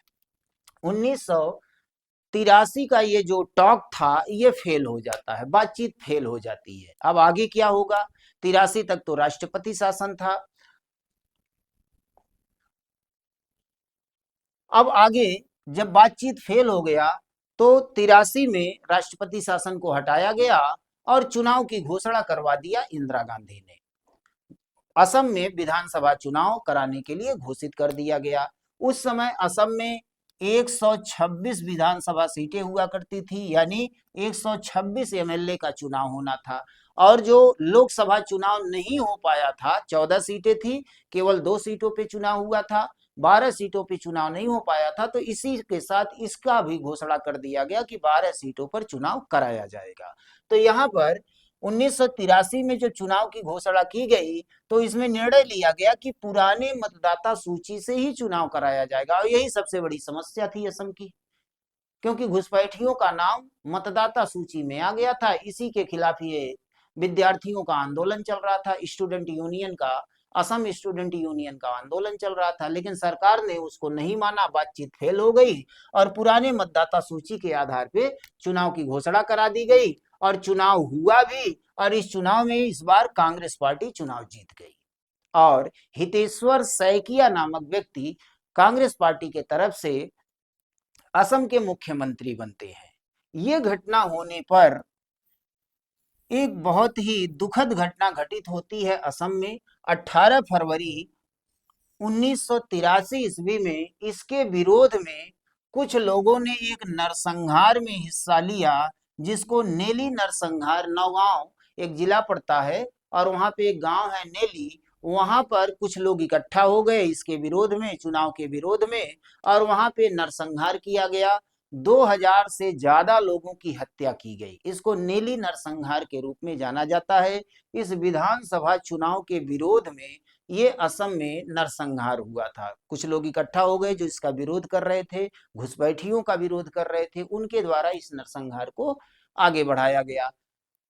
1983 का ये जो टॉक था ये फेल हो जाता है, बातचीत फेल हो जाती है। अब आगे क्या होगा? 83 तक तो राष्ट्रपति शासन था। अब आगे जब बातचीत फेल हो गया तो 83 में राष्ट्रपति शासन को हटाया गया और चुनाव की घोषणा करवा दिया इंदिरा गांधी ने। असम में विधानसभा चुनाव कराने के लिए घोषित कर दिया गया। उस समय असम में 126 विधानसभा सीटें हुआ करती थी, यानी 126 एमएलए का चुनाव होना था। और जो लोकसभा चुनाव नहीं हो पाया था, 14 सीटें थी, केवल 2 सीटों पे चुनाव हुआ था, 12 सीटों पे चुनाव नहीं हो पाया था। तो इसी के साथ इसका भी घोषणा कर दिया गया कि 12 सीटों पर चुनाव कराया जाएगा। तो यहाँ पर 1983 में जो चुनाव की घोषणा की गई तो इसमें निर्णय लिया गया कि पुराने मतदाता सूची से ही चुनाव कराया जाएगा। और यही सबसे बड़ी समस्या थी असम की, क्योंकि घुसपैठियों का नाम मतदाता सूची में आ गया था। इसी के खिलाफ ये विद्यार्थियों का आंदोलन चल रहा था, स्टूडेंट यूनियन का, असम स्टूडेंट यूनियन का आंदोलन चल रहा था। लेकिन सरकार ने उसको नहीं माना, बातचीत फेल हो गई और पुराने मतदाता सूची के आधार पे चुनाव की घोषणा करा दी गई और चुनाव हुआ भी। और इस चुनाव में इस बार कांग्रेस पार्टी चुनाव जीत गई और हितेश्वर सैकिया नामक व्यक्ति कांग्रेस पार्टी के तरफ से असम के मुख्यमंत्री बनते हैं। ये घटना होने पर एक बहुत ही दुखद घटना घटित होती है असम में। 18 फरवरी 1983 ईस्वी में इसके विरोध में कुछ लोगों ने एक नरसंहार में हिस्सा लिया, जिसको नेली नरसंहार, नौगांव एक जिला पड़ता है और वहां पे एक गांव है नेली, वहां पर कुछ लोग इकट्ठा हो गए इसके विरोध में, चुनाव के विरोध में, और वहां पे नरसंहार किया गया। 2000 से ज्यादा लोगों की हत्या की गई। इसको नेली नरसंहार के रूप में जाना जाता है। इस विधानसभा चुनाव के विरोध में ये असम में नरसंहार हुआ था। कुछ लोग इकट्ठा हो गए जो इसका विरोध कर रहे थे, घुसपैठियों का विरोध कर रहे थे, उनके द्वारा इस नरसंहार को आगे बढ़ाया गया।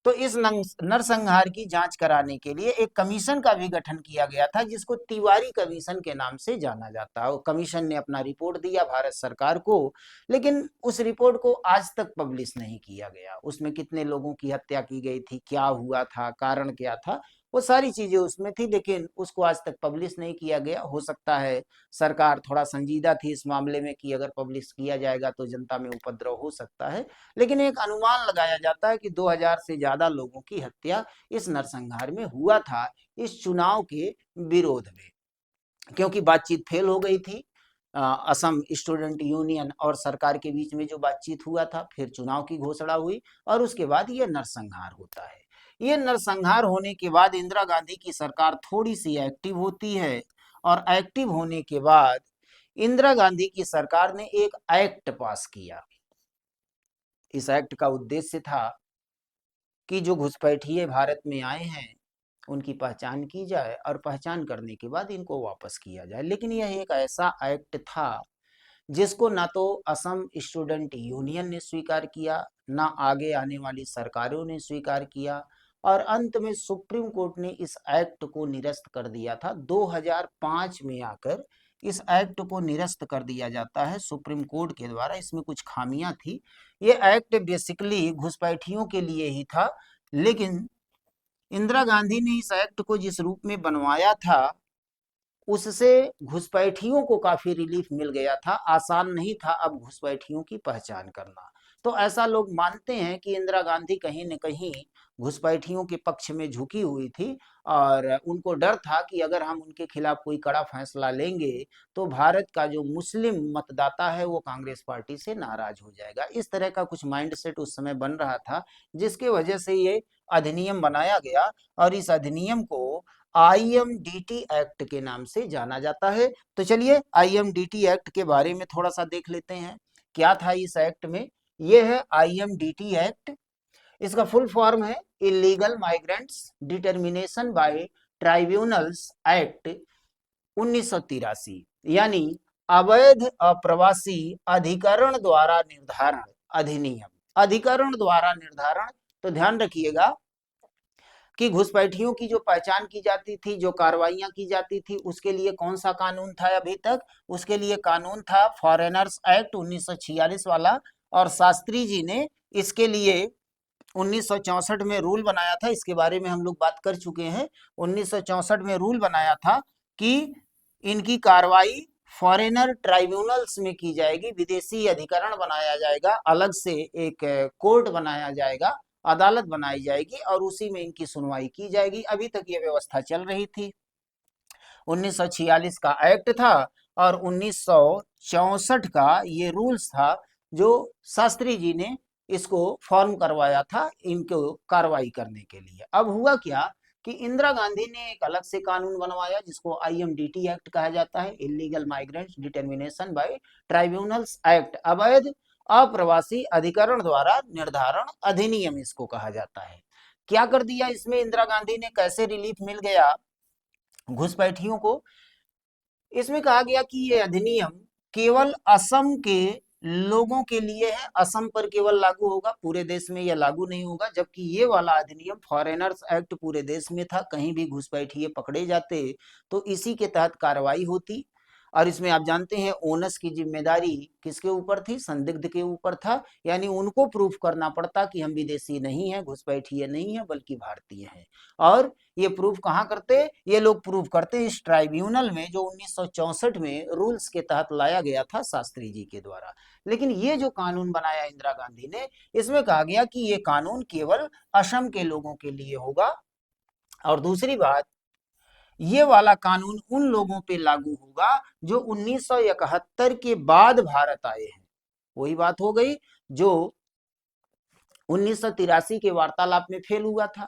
तो इस नरसंहार की जांच कराने के लिए एक कमीशन का भी गठन किया गया था, जिसको तिवारी कमीशन के नाम से जाना जाता है। वो कमीशन ने अपना रिपोर्ट दिया भारत सरकार को, लेकिन उस रिपोर्ट को आज तक पब्लिश नहीं किया गया। उसमें कितने लोगों की हत्या की गई थी, क्या हुआ था, कारण क्या था, वो सारी चीजें उसमें थी, लेकिन उसको आज तक पब्लिश नहीं किया गया। हो सकता है सरकार थोड़ा संजीदा थी इस मामले में कि अगर पब्लिश किया जाएगा तो जनता में उपद्रव हो सकता है। लेकिन एक अनुमान लगाया जाता है कि 2000 से ज्यादा लोगों की हत्या इस नरसंहार में हुआ था, इस चुनाव के विरोध में, क्योंकि बातचीत फेल हो गई थी। असम स्टूडेंट यूनियन और सरकार के बीच में जो बातचीत हुआ था, फिर चुनाव की घोषणा हुई और उसके बाद ये नरसंहार होता है। ये नरसंहार होने के बाद इंदिरा गांधी की सरकार थोड़ी सी एक्टिव होती है और एक्टिव होने के बाद इंदिरा गांधी की सरकार ने एक एक्ट पास किया। इस एक्ट का उद्देश्य था कि जो घुसपैठिए भारत में आए हैं उनकी पहचान की जाए और पहचान करने के बाद इनको वापस किया जाए। लेकिन यह एक ऐसा एक्ट था जिसको ना तो असम स्टूडेंट यूनियन ने स्वीकार किया, ना आगे आने वाली सरकारों ने स्वीकार किया, और अंत में सुप्रीम कोर्ट ने इस एक्ट को निरस्त कर दिया था। 2005 में आकर इस एक्ट को निरस्त कर दिया जाता है सुप्रीम कोर्ट के द्वारा। इसमें कुछ खामियां थी। ये एक्ट बेसिकली घुसपैठियों के लिए ही था, लेकिन इंदिरा गांधी ने इस एक्ट को जिस रूप में बनवाया था उससे घुसपैठियों को काफी रिलीफ मिल गया था। आसान नहीं था अब घुसपैठियों की पहचान करना। तो ऐसा लोग मानते हैं कि इंदिरा गांधी कहीं न कहीं घुसपैठियों के पक्ष में झुकी हुई थी और उनको डर था कि अगर हम उनके खिलाफ कोई कड़ा फैसला लेंगे तो भारत का जो मुस्लिम मतदाता है वो कांग्रेस पार्टी से नाराज हो जाएगा। इस तरह का कुछ माइंडसेट उस समय बन रहा था, जिसके वजह से ये अधिनियम बनाया गया और इस अधिनियम को IMDT एक्ट के नाम से जाना जाता है। तो चलिए IMDT एक्ट के बारे में थोड़ा सा देख लेते हैं क्या था इस एक्ट में। यह है IMDT एक्ट। इसका फुल फॉर्म है illegal migrants determination by tribunals act 1983, यानी अवैध अप्रवासी अधिकरण द्वारा निर्धारण अधिनियम। अधिकरण द्वारा निर्धारण, तो ध्यान रखिएगा कि घुसपैठियों की जो पहचान की जाती थी, जो कार्रवाइयां की जाती थी, उसके लिए कौन सा कानून था अभी तक? उसके लिए कानून था फॉरेनर्स एक्ट 1946 वाला, और शास्त्री जी ने इसके लिए 1964 में रूल बनाया था। इसके बारे में हम लोग बात कर चुके हैं। 1964 में रूल बनाया था कि इनकी कार्रवाई फॉरेनर ट्राइब्यूनल्स में की जाएगी, विदेशी अधिकरण बनाया जाएगा, अलग से एक कोर्ट बनाया जाएगा, अदालत बनाई जाएगी और उसी में इनकी सुनवाई की जाएगी। अभी तक ये व्यवस्था चल रही थी। 1946 का एक्ट था और 1964 का ये रूल्स था जो शास्त्री जी ने इसको फॉर्म करवाया था इनको कार्रवाई करने के लिए। अब हुआ क्या कि इंदिरा गांधी ने एक अलग से कानून बनवाया जिसको IMDT एक्ट कहा जाता है, illegal migrants determination by tribunals act, अवैध अप्रवासी अधिकरण द्वारा निर्धारण अधिनियम इसको कहा जाता है। क्या कर दिया इसमें इंदिरा गांधी ने, कैसे रिलीफ मिल गया घुसपैठियों को? इसमें कहा गया कि ये अधिनियम केवल असम के लोगों के लिए है, असम पर केवल लागू होगा, पूरे देश में यह लागू नहीं होगा। जबकि ये वाला अधिनियम फॉरेनर्स एक्ट पूरे देश में था, कहीं भी घुसपैठिए पकड़े जाते तो इसी के तहत कार्रवाई होती। और इसमें आप जानते हैं ओनस की जिम्मेदारी किसके ऊपर थी? संदिग्ध के ऊपर था, यानी उनको प्रूफ करना पड़ता कि हम विदेशी नहीं है, घुसपैठिए नहीं है, बल्कि भारतीय हैं। और ये प्रूफ कहाँ करते? ये लोग प्रूफ करते इस ट्राइब्यूनल में जो 1964 में रूल्स के तहत लाया गया था शास्त्री जी के द्वारा। लेकिन ये जो कानून बनाया इंदिरा गांधी ने, इसमें कहा गया कि ये कानून केवल असम के लोगों के लिए होगा। और दूसरी बात, ये वाला कानून उन लोगों पे लागू होगा जो 1971 के बाद भारत आए हैं। वही बात हो गई जो 1983 के वार्तालाप में फेल हुआ था।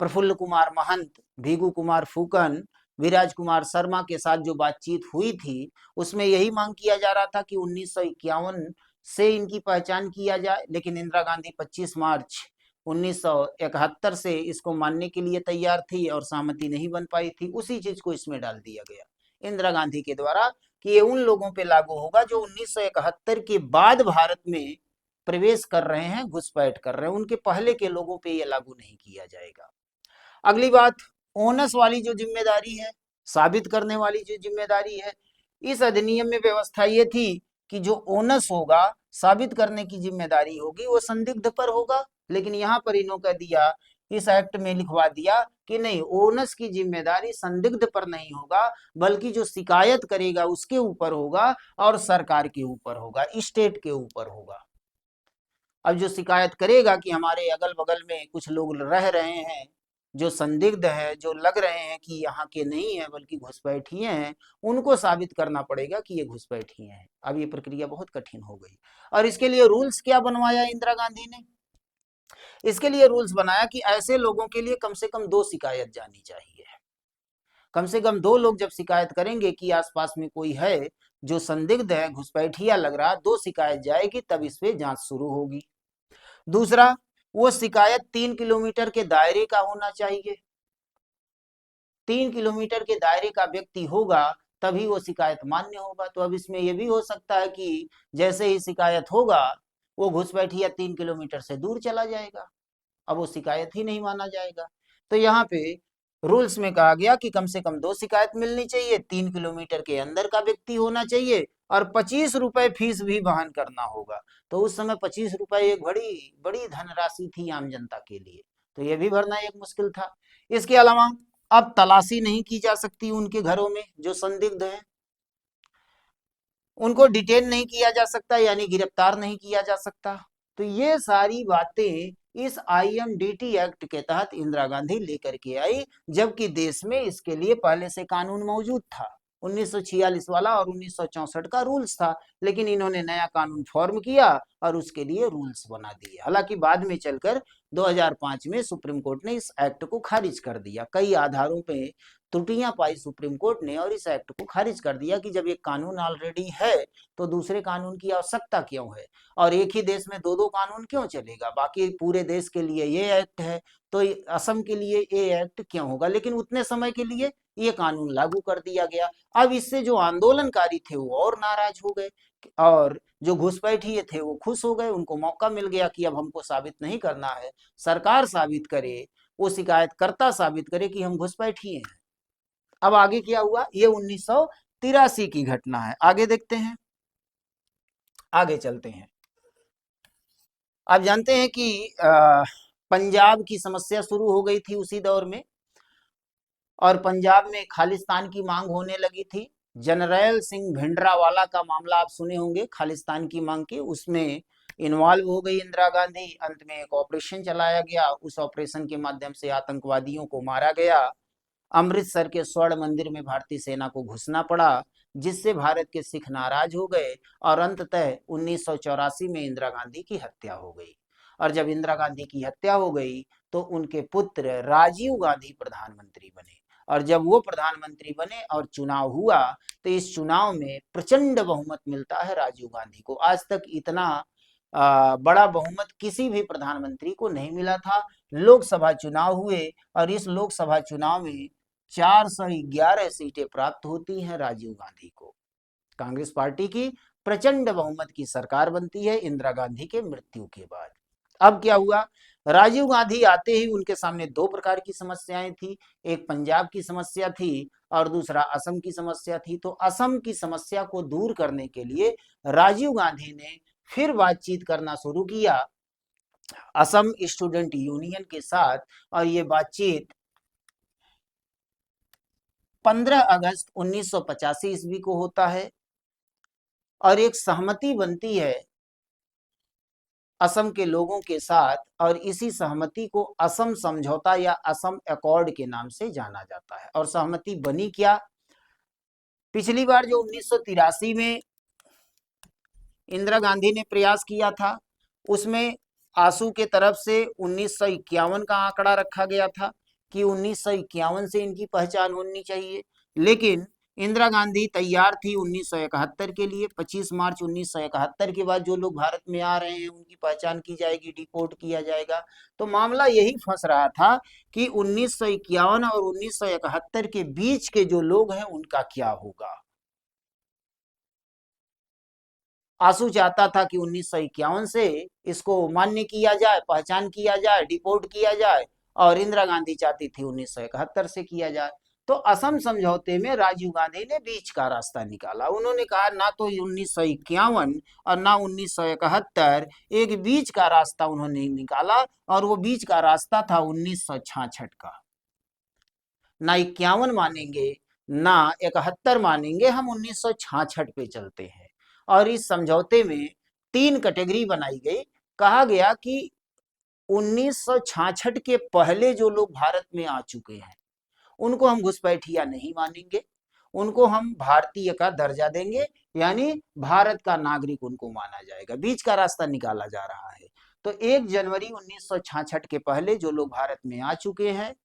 प्रफुल्ल कुमार महंत, भीगू कुमार फूकन, विराज कुमार शर्मा के साथ जो बातचीत हुई थी उसमें यही मांग किया जा रहा था कि 1951 से इनकी पहचान किया जाए, लेकिन इंदिरा गांधी 25 मार्च 1971 से इसको मानने के लिए तैयार थी और सहमति नहीं बन पाई थी। उसी चीज को इसमें डाल दिया गया इंदिरा गांधी के द्वारा कि ये उन लोगों पे लागू होगा जो 1971 के बाद भारत में प्रवेश कर रहे हैं, घुसपैठ कर रहे हैं, उनके पहले के लोगों पे ये लागू नहीं किया जाएगा। अगली बात, ओनस वाली जो जिम्मेदारी है, साबित करने वाली जो जिम्मेदारी है, इस अधिनियम में व्यवस्था ये थी कि जो ओनस होगा, साबित करने की जिम्मेदारी होगी, वो संदिग्ध पर होगा। लेकिन यहाँ पर इन्होंने कह दिया, इस एक्ट में लिखवा दिया कि नहीं, ओनस की जिम्मेदारी संदिग्ध पर नहीं होगा, बल्कि जो शिकायत करेगा उसके ऊपर होगा और सरकार के ऊपर होगा, स्टेट के ऊपर होगा। अब जो शिकायत करेगा कि हमारे अगल बगल में कुछ लोग रह रहे हैं जो संदिग्ध है, जो लग रहे हैं कि यहाँ के नहीं है बल्कि घुसपैठिए हैं, उनको साबित करना पड़ेगा कि ये घुसपैठिए हैं। अब ये प्रक्रिया बहुत कठिन हो गई और इसके लिए रूल्स क्या बनवाया इंदिरा गांधी ने? इसके लिए रूल्स बनाया कि ऐसे लोगों के लिए कम से कम 2 शिकायत जानी चाहिए। कम से कम 2 लोग जब शिकायत करेंगे कि आसपास में कोई है जो संदिग्ध है, घुसपैठिया लग रहा, 2 शिकायत जाएगी, तब इस पे जांच शुरू होगी। दूसरा, वो शिकायत 3 किलोमीटर के दायरे का होना चाहिए। 3 किलोमीटर के दायरे का व्यक्ति होगा तभी वो शिकायत मान्य होगा। तो अब इसमें यह भी हो सकता है कि जैसे ही शिकायत होगा वो घुसपैठिया 3 किलोमीटर से दूर चला जाएगा, अब वो शिकायत ही नहीं माना जाएगा। तो यहाँ पे रूल्स में कहा गया कि कम से कम 2 शिकायत मिलनी चाहिए, 3 किलोमीटर के अंदर का व्यक्ति होना चाहिए और 25 रुपए फीस भी वहन करना होगा। तो उस समय 25 रुपए एक बड़ी बड़ी धनराशि थी आम जनता के लिए, तो यह भी भरना एक मुश्किल था। इसके अलावा अब तलाशी नहीं की जा सकती उनके घरों में जो संदिग्ध हैं, उनको डिटेन नहीं किया जा सकता, यानी गिरफ्तार नहीं किया जा सकता। तो ये सारी बातें इस IMDT एक्ट के तहत इंदिरा गांधी लेकर के आई, जबकि देश में इसके लिए पहले से कानून मौजूद था। 1946 वाला और 1964 का रूल्स था, लेकिन इन्होंने नया कानून फॉर्म किया और उसके लिए रूल्स बना दिए। हालांकि बाद में चलकर 2005 में सुप्रीम कोर्ट ने इस एक्ट को खारिज कर दिया। कई आधारों पे त्रुटियां पाई सुप्रीम कोर्ट ने और इस एक्ट को खारिज कर दिया कि जब एक कानून ऑलरेडी है तो दूसरे कानून की आवश्यकता क्यों है, और एक ही देश में दो दो कानून क्यों चलेगा। बाकी पूरे देश के लिए ये एक्ट है तो असम के लिए ये एक्ट क्यों होगा। लेकिन उतने समय के लिए ये कानून लागू कर दिया गया। अब इससे जो आंदोलनकारी थे वो और नाराज हो गए और जो घुसपैठिए थे वो खुश हो गए। उनको मौका मिल गया कि अब हमको साबित नहीं करना है, सरकार साबित करे, वो शिकायतकर्ता साबित करे कि हम घुसपैठिए हैं। अब आगे क्या हुआ, ये 1983 की घटना है। आगे देखते हैं, आगे चलते हैं। आप जानते हैं कि पंजाब की समस्या शुरू हो गई थी उसी दौर में, और पंजाब में खालिस्तान की मांग होने लगी थी। जनरल सिंह भिंडरावाला का मामला आप सुने होंगे, खालिस्तान की मांग के, उसमें इन्वॉल्व हो गई इंदिरा गांधी। अंत में एक ऑपरेशन चलाया गया, उस ऑपरेशन के माध्यम से आतंकवादियों को मारा गया। अमृतसर के स्वर्ण मंदिर में भारतीय सेना को घुसना पड़ा, जिससे भारत के सिख नाराज हो गए और अंततः 1984 में इंदिरा गांधी की हत्या हो गई। और जब इंदिरा गांधी की हत्या हो गई तो उनके पुत्र राजीव गांधी प्रधानमंत्री बने, और जब वो प्रधानमंत्री बने और चुनाव हुआ तो इस चुनाव में प्रचंड बहुमत मिलता है राजीव गांधी को। आज तक इतना बड़ा बहुमत किसी भी प्रधानमंत्री को नहीं मिला था। लोकसभा चुनाव हुए और इस लोकसभा चुनाव में 411 सीटें प्राप्त होती हैं राजीव गांधी को। कांग्रेस पार्टी की प्रचंड बहुमत की सरकार बनती है इंदिरा गांधी के मृत्यु के बाद। अब क्या हुआ, राजीव गांधी आते ही उनके सामने दो प्रकार की समस्याएं थी। एक पंजाब की समस्या थी और दूसरा असम की समस्या थी। तो असम की समस्या को दूर करने के लिए राजीव गांधी ने फिर बातचीत करना शुरू किया असम स्टूडेंट यूनियन के साथ, और ये बातचीत 15 अगस्त 1985 ईस्वी को होता है और एक सहमति बनती है असम के लोगों के साथ, और इसी सहमति को असम समझौता या असम अकॉर्ड के नाम से जाना जाता है। और सहमति बनी क्या, पिछली बार जो 1983 में इंदिरा गांधी ने प्रयास किया था उसमें आसू के तरफ से 1951 का आंकड़ा रखा गया था कि 1951 से इनकी पहचान होनी चाहिए। लेकिन इंदिरा गांधी तैयार थी 1971 के लिए। 25 मार्च 1971 के बाद जो लोग भारत में आ रहे हैं उनकी पहचान की जाएगी, डिपोर्ट किया जाएगा। तो मामला यही फंस रहा था कि 1951 और 1971 के बीच के जो लोग हैं उनका क्या होगा। आसू चाहता था कि 1951 से इसको मान्य किया जाए, पहचान किया जाए, डिपोर्ट किया जाए, और इंदिरा गांधी चाहती थी 1971 से किया जाए। तो असम समझौते में राजीव गांधी ने बीच का रास्ता निकाला। उन्होंने कहा ना तो 1951 और ना 1971, एक बीच का रास्ता उन्होंने निकाला, और वो बीच का रास्ता था 1966 का। ना 51 मानेंगे ना 71 मानेंगे, हम 1966 पे चलते हैं। और इस समझौते में 3 कैटेगरी बनाई गई। कहा गया कि 1966 के पहले जो लोग भारत में आ चुके हैं उनको हम घुसपैठिया नहीं मानेंगे, उनको हम भारतीय का दर्जा देंगे, यानी भारत का नागरिक उनको माना जाएगा। बीच का रास्ता निकाला जा रहा है। तो 1 जनवरी 1966 के पहले जो लोग भारत में आ चुके हैं,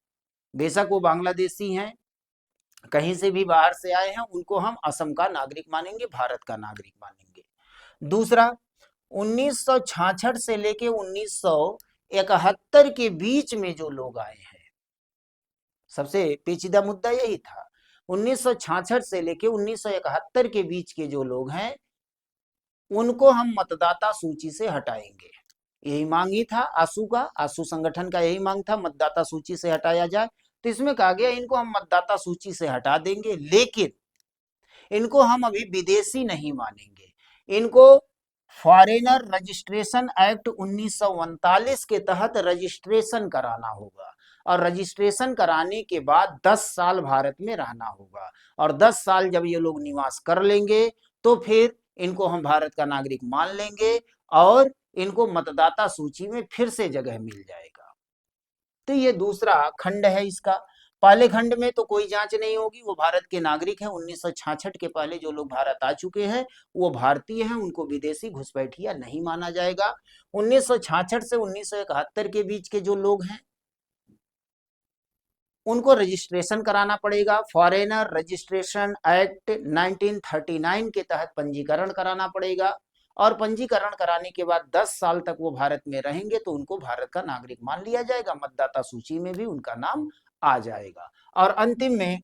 बेशक वो बांग्लादेशी हैं, कहीं से भी बाहर से आए हैं, उनको हम असम का नागरिक मानेंगे, भारत का नागरिक मानेंगे। दूसरा, 1966 से लेके 1971 के बीच में जो लोग आए हैं, सबसे पेचीदा मुद्दा यही था। 1966 से लेके 1971 के बीच के जो लोग हैं उनको हम मतदाता सूची से हटाएंगे। यही मांग ही था आसू का, आसू संगठन का यही मांग था, मतदाता सूची से हटाया जाए। तो इसमें कहा गया इनको हम मतदाता सूची से हटा देंगे, लेकिन इनको हम अभी विदेशी नहीं मानेंगे। इनको फॉरेनर रजिस्ट्रेशन एक्ट 1939 के तहत रजिस्ट्रेशन कराना होगा, और रजिस्ट्रेशन कराने के बाद 10 साल भारत में रहना होगा, और 10 साल जब ये लोग निवास कर लेंगे तो फिर इनको हम भारत का नागरिक मान लेंगे, और इनको मतदाता सूची में फिर से जगह मिल जाएगा। तो ये दूसरा खंड है इसका। पहले खंड में तो कोई जांच नहीं होगी, वो भारत के नागरिक हैं। 1966 के पहले जो लोग भारत आ चुके हैं वो भारतीय हैं, उनको विदेशी घुसपैठिया नहीं माना जाएगा। 1966 से 1971 के बीच के जो लोग हैं उनको रजिस्ट्रेशन कराना पड़ेगा। फॉरेनर रजिस्ट्रेशन एक्ट 1939 के तहत पंजीकरण कराना पड़ेगा, और पंजीकरण कराने के बाद 10 साल तक वो भारत में रहेंगे तो उनको भारत का नागरिक मान लिया जाएगा, मतदाता सूची में भी उनका नाम आ जाएगा। और अंतिम में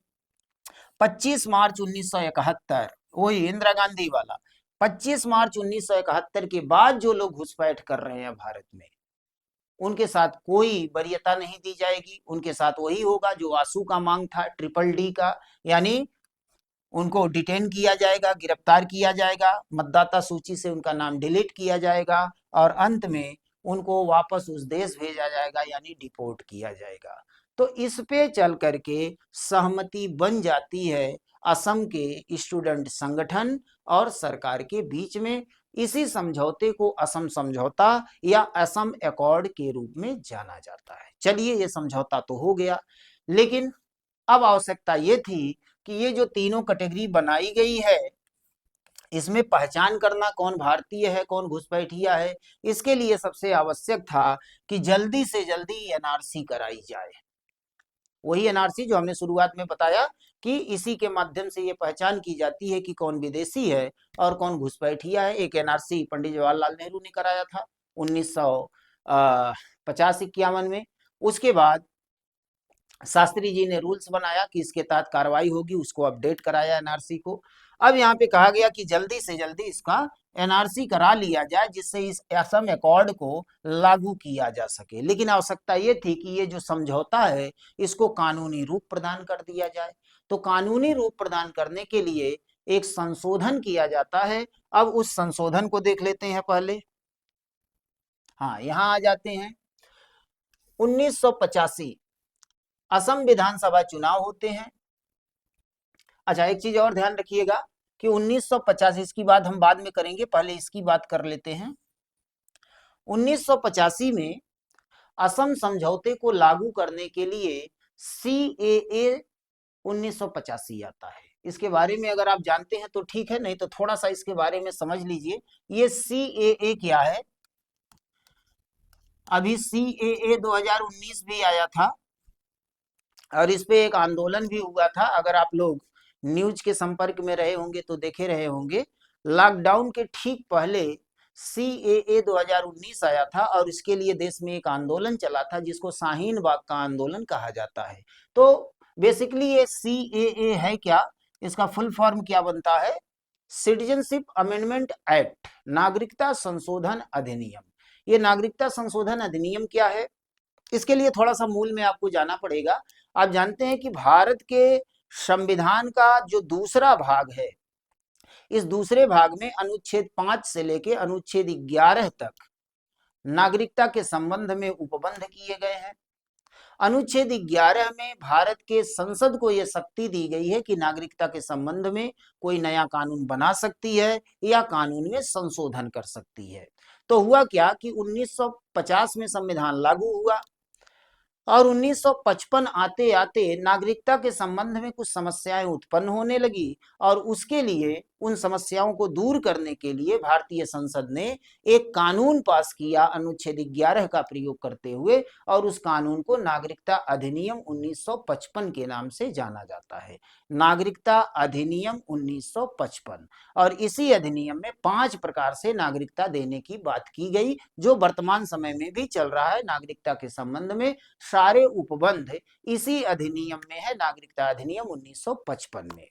25 मार्च 1971, वही इंदिरा गांधी वाला, 25 मार्च 1971 के बाद जो लोग घुसपैठ कर रहे हैं भारत में, उनके साथ कोई वरीयता नहीं दी जाएगी। उनके साथ वही होगा जो आसू का मांग था, ट्रिपल डी का, यानी उनको डिटेन किया जाएगा, गिरफ्तार किया जाएगा, मतदाता सूची से उनका नाम डिलीट किया जाएगा, और अंत में उनको वापस उस देश भेजा जाएगा, यानी डिपोर्ट किया जाएगा। तो इस पे चल करके सहमति बन जाती है असम के स्टूडेंट संगठन और सरकार के बीच में। इसी समझौते को असम समझौता या असम एकॉर्ड के रूप में जाना जाता है। चलिए, ये समझौता तो हो गया, लेकिन अब आवश्यकता ये थी कि ये जो तीनों कैटेगरी बनाई गई है, इसमें पहचान करना कौन भारतीय है कौन घुसपैठिया है। इसके लिए सबसे आवश्यक था कि जल्दी से जल्दी एनआरसी कराई जाए। वही एनआरसी जो हमने शुरुआत में बताया कि इसी के माध्यम से ये पहचान की जाती है कि कौन विदेशी है और कौन घुसपैठिया है। एक एनआरसी पंडित जवाहरलाल नेहरू ने कराया था 1950-51 में। उसके बाद शास्त्री जी ने रूल्स बनाया कि इसके तहत कार्रवाई होगी, उसको अपडेट कराया एनआरसी को। अब यहाँ पे कहा गया कि जल्दी से जल्दी इसका एनआरसी करा लिया जाए जिससे इस असम एकॉर्ड को लागू किया जा सके। लेकिन आवश्यकता ये थी कि ये जो समझौता है इसको कानूनी रूप प्रदान कर दिया जाए। तो कानूनी रूप प्रदान करने के लिए एक संशोधन किया जाता है। अब उस संशोधन को देख लेते हैं पहले। हाँ, यहाँ आ जाते हैं। 1985 असम विधानसभा चुनाव होते हैं। अच्छा, एक चीज और ध्यान रखिएगा कि 1985, इसकी बात हम बाद में करेंगे, पहले इसकी बात कर लेते हैं। 1985 में असम समझौते को लागू करने के लिए CAA 1985 आता है। इसके बारे में अगर आप जानते हैं तो ठीक है, नहीं तो थोड़ा सा इसके बारे में समझ लीजिए। ये CAA क्या है? अभी CAA 2019 भी आया था और इस पे एक आंदोलन भी हुआ था। अगर आप लोग न्यूज के संपर्क में रहे होंगे तो देखे रहे होंगे, लॉकडाउन के ठीक पहले CAA 2019 आया था और इसके लिए देश में एक आंदोलन चला था जिसको शाहीन बाग का आंदोलन कहा जाता है। तो बेसिकली ये CAA है क्या, इसका फुल फॉर्म क्या बनता है? सिटीजनशिप अमेंडमेंट एक्ट, नागरिकता संशोधन अधिनियम। ये नागरिकता संशोधन अधिनियम क्या है? इसके लिए थोड़ा सा मूल में आपको जाना पड़ेगा। आप जानते हैं कि भारत के संविधान का जो दूसरा भाग है, इस दूसरे भाग में अनुच्छेद 5 से लेके अनुच्छेद 11 तक नागरिकता के संबंध में उपबंध किए गए हैं। अनुच्छेद 11 में भारत के संसद को यह शक्ति दी गई है कि नागरिकता के संबंध में कोई नया कानून बना सकती है या कानून में संशोधन कर सकती है। तो हुआ क्या कि 1950 में संविधान लागू हुआ और 1955 आते आते नागरिकता के संबंध में कुछ समस्याएं उत्पन्न होने लगी और उसके लिए, उन समस्याओं को दूर करने के लिए भारतीय संसद ने एक कानून पास किया अनुच्छेद 11 का प्रयोग करते हुए, और उस कानून को नागरिकता अधिनियम 1955 के नाम से जाना जाता है। नागरिकता अधिनियम 1955। और इसी अधिनियम में 5 प्रकार से नागरिकता देने की बात की गई, जो वर्तमान समय में भी चल रहा है। नागरिकता के संबंध में सारे उपबंध इसी अधिनियम में है, नागरिकता अधिनियम 1955 में।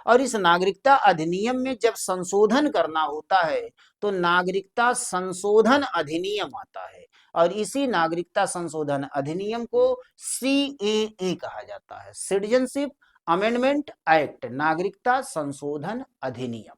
और इस नागरिकता अधिनियम में जब संशोधन करना होता है तो नागरिकता संशोधन अधिनियम आता है, और इसी नागरिकता संशोधन अधिनियम को CAA कहा जाता है, सिटीजनशिप अमेंडमेंट एक्ट, नागरिकता संशोधन अधिनियम।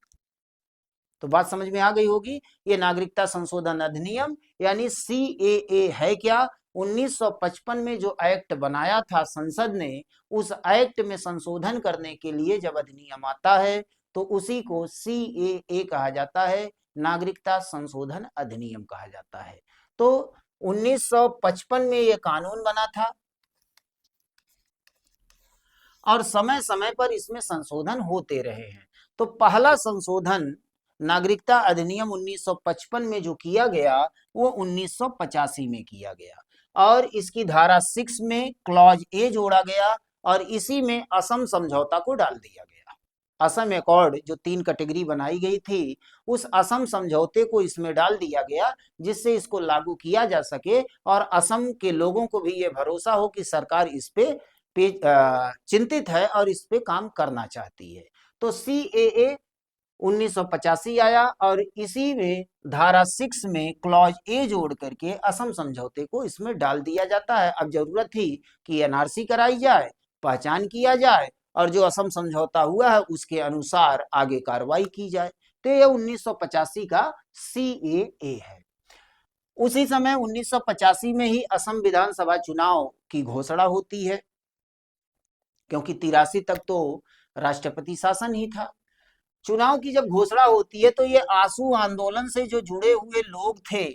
तो बात समझ में आ गई होगी। ये नागरिकता संशोधन अधिनियम यानी CAA है क्या? 1955 में जो एक्ट बनाया था संसद ने, उस एक्ट में संशोधन करने के लिए जब अधिनियम आता है तो उसी को CAA कहा जाता है, नागरिकता संशोधन अधिनियम कहा जाता है। तो 1955 में ये कानून बना था और समय समय पर इसमें संशोधन होते रहे हैं। तो पहला संशोधन नागरिकता अधिनियम 1955 में जो किया गया वो 1985 में किया गया और इसकी धारा 6 में क्लॉज ए जोड़ा गया और इसी में असम समझौता को डाल दिया गया। असम एकॉर्ड जो 3 कैटेगरी बनाई गई थी, उस असम समझौते को इसमें डाल दिया गया जिससे इसको लागू किया जा सके और असम के लोगों को भी ये भरोसा हो कि सरकार इस पे चिंतित है और इस पे काम करना चाहती है। तो CAA 1985 आया और इसी में धारा 6 में क्लॉज ए जोड़ करके असम समझौते को इसमें डाल दिया जाता है। अब जरूरत थी कि NRC कराई जाए, पहचान किया जाए और जो असम समझौता हुआ है उसके अनुसार आगे कार्रवाई की जाए। तो ये 1985 का CAA है। उसी समय 1985 में ही असम विधानसभा चुनाव की घोषणा होती है क्योंकि 83 तक तो राष्ट्रपति शासन ही था। चुनाव की जब घोषणा होती है तो ये आशू आंदोलन से जो जुड़े हुए लोग थे,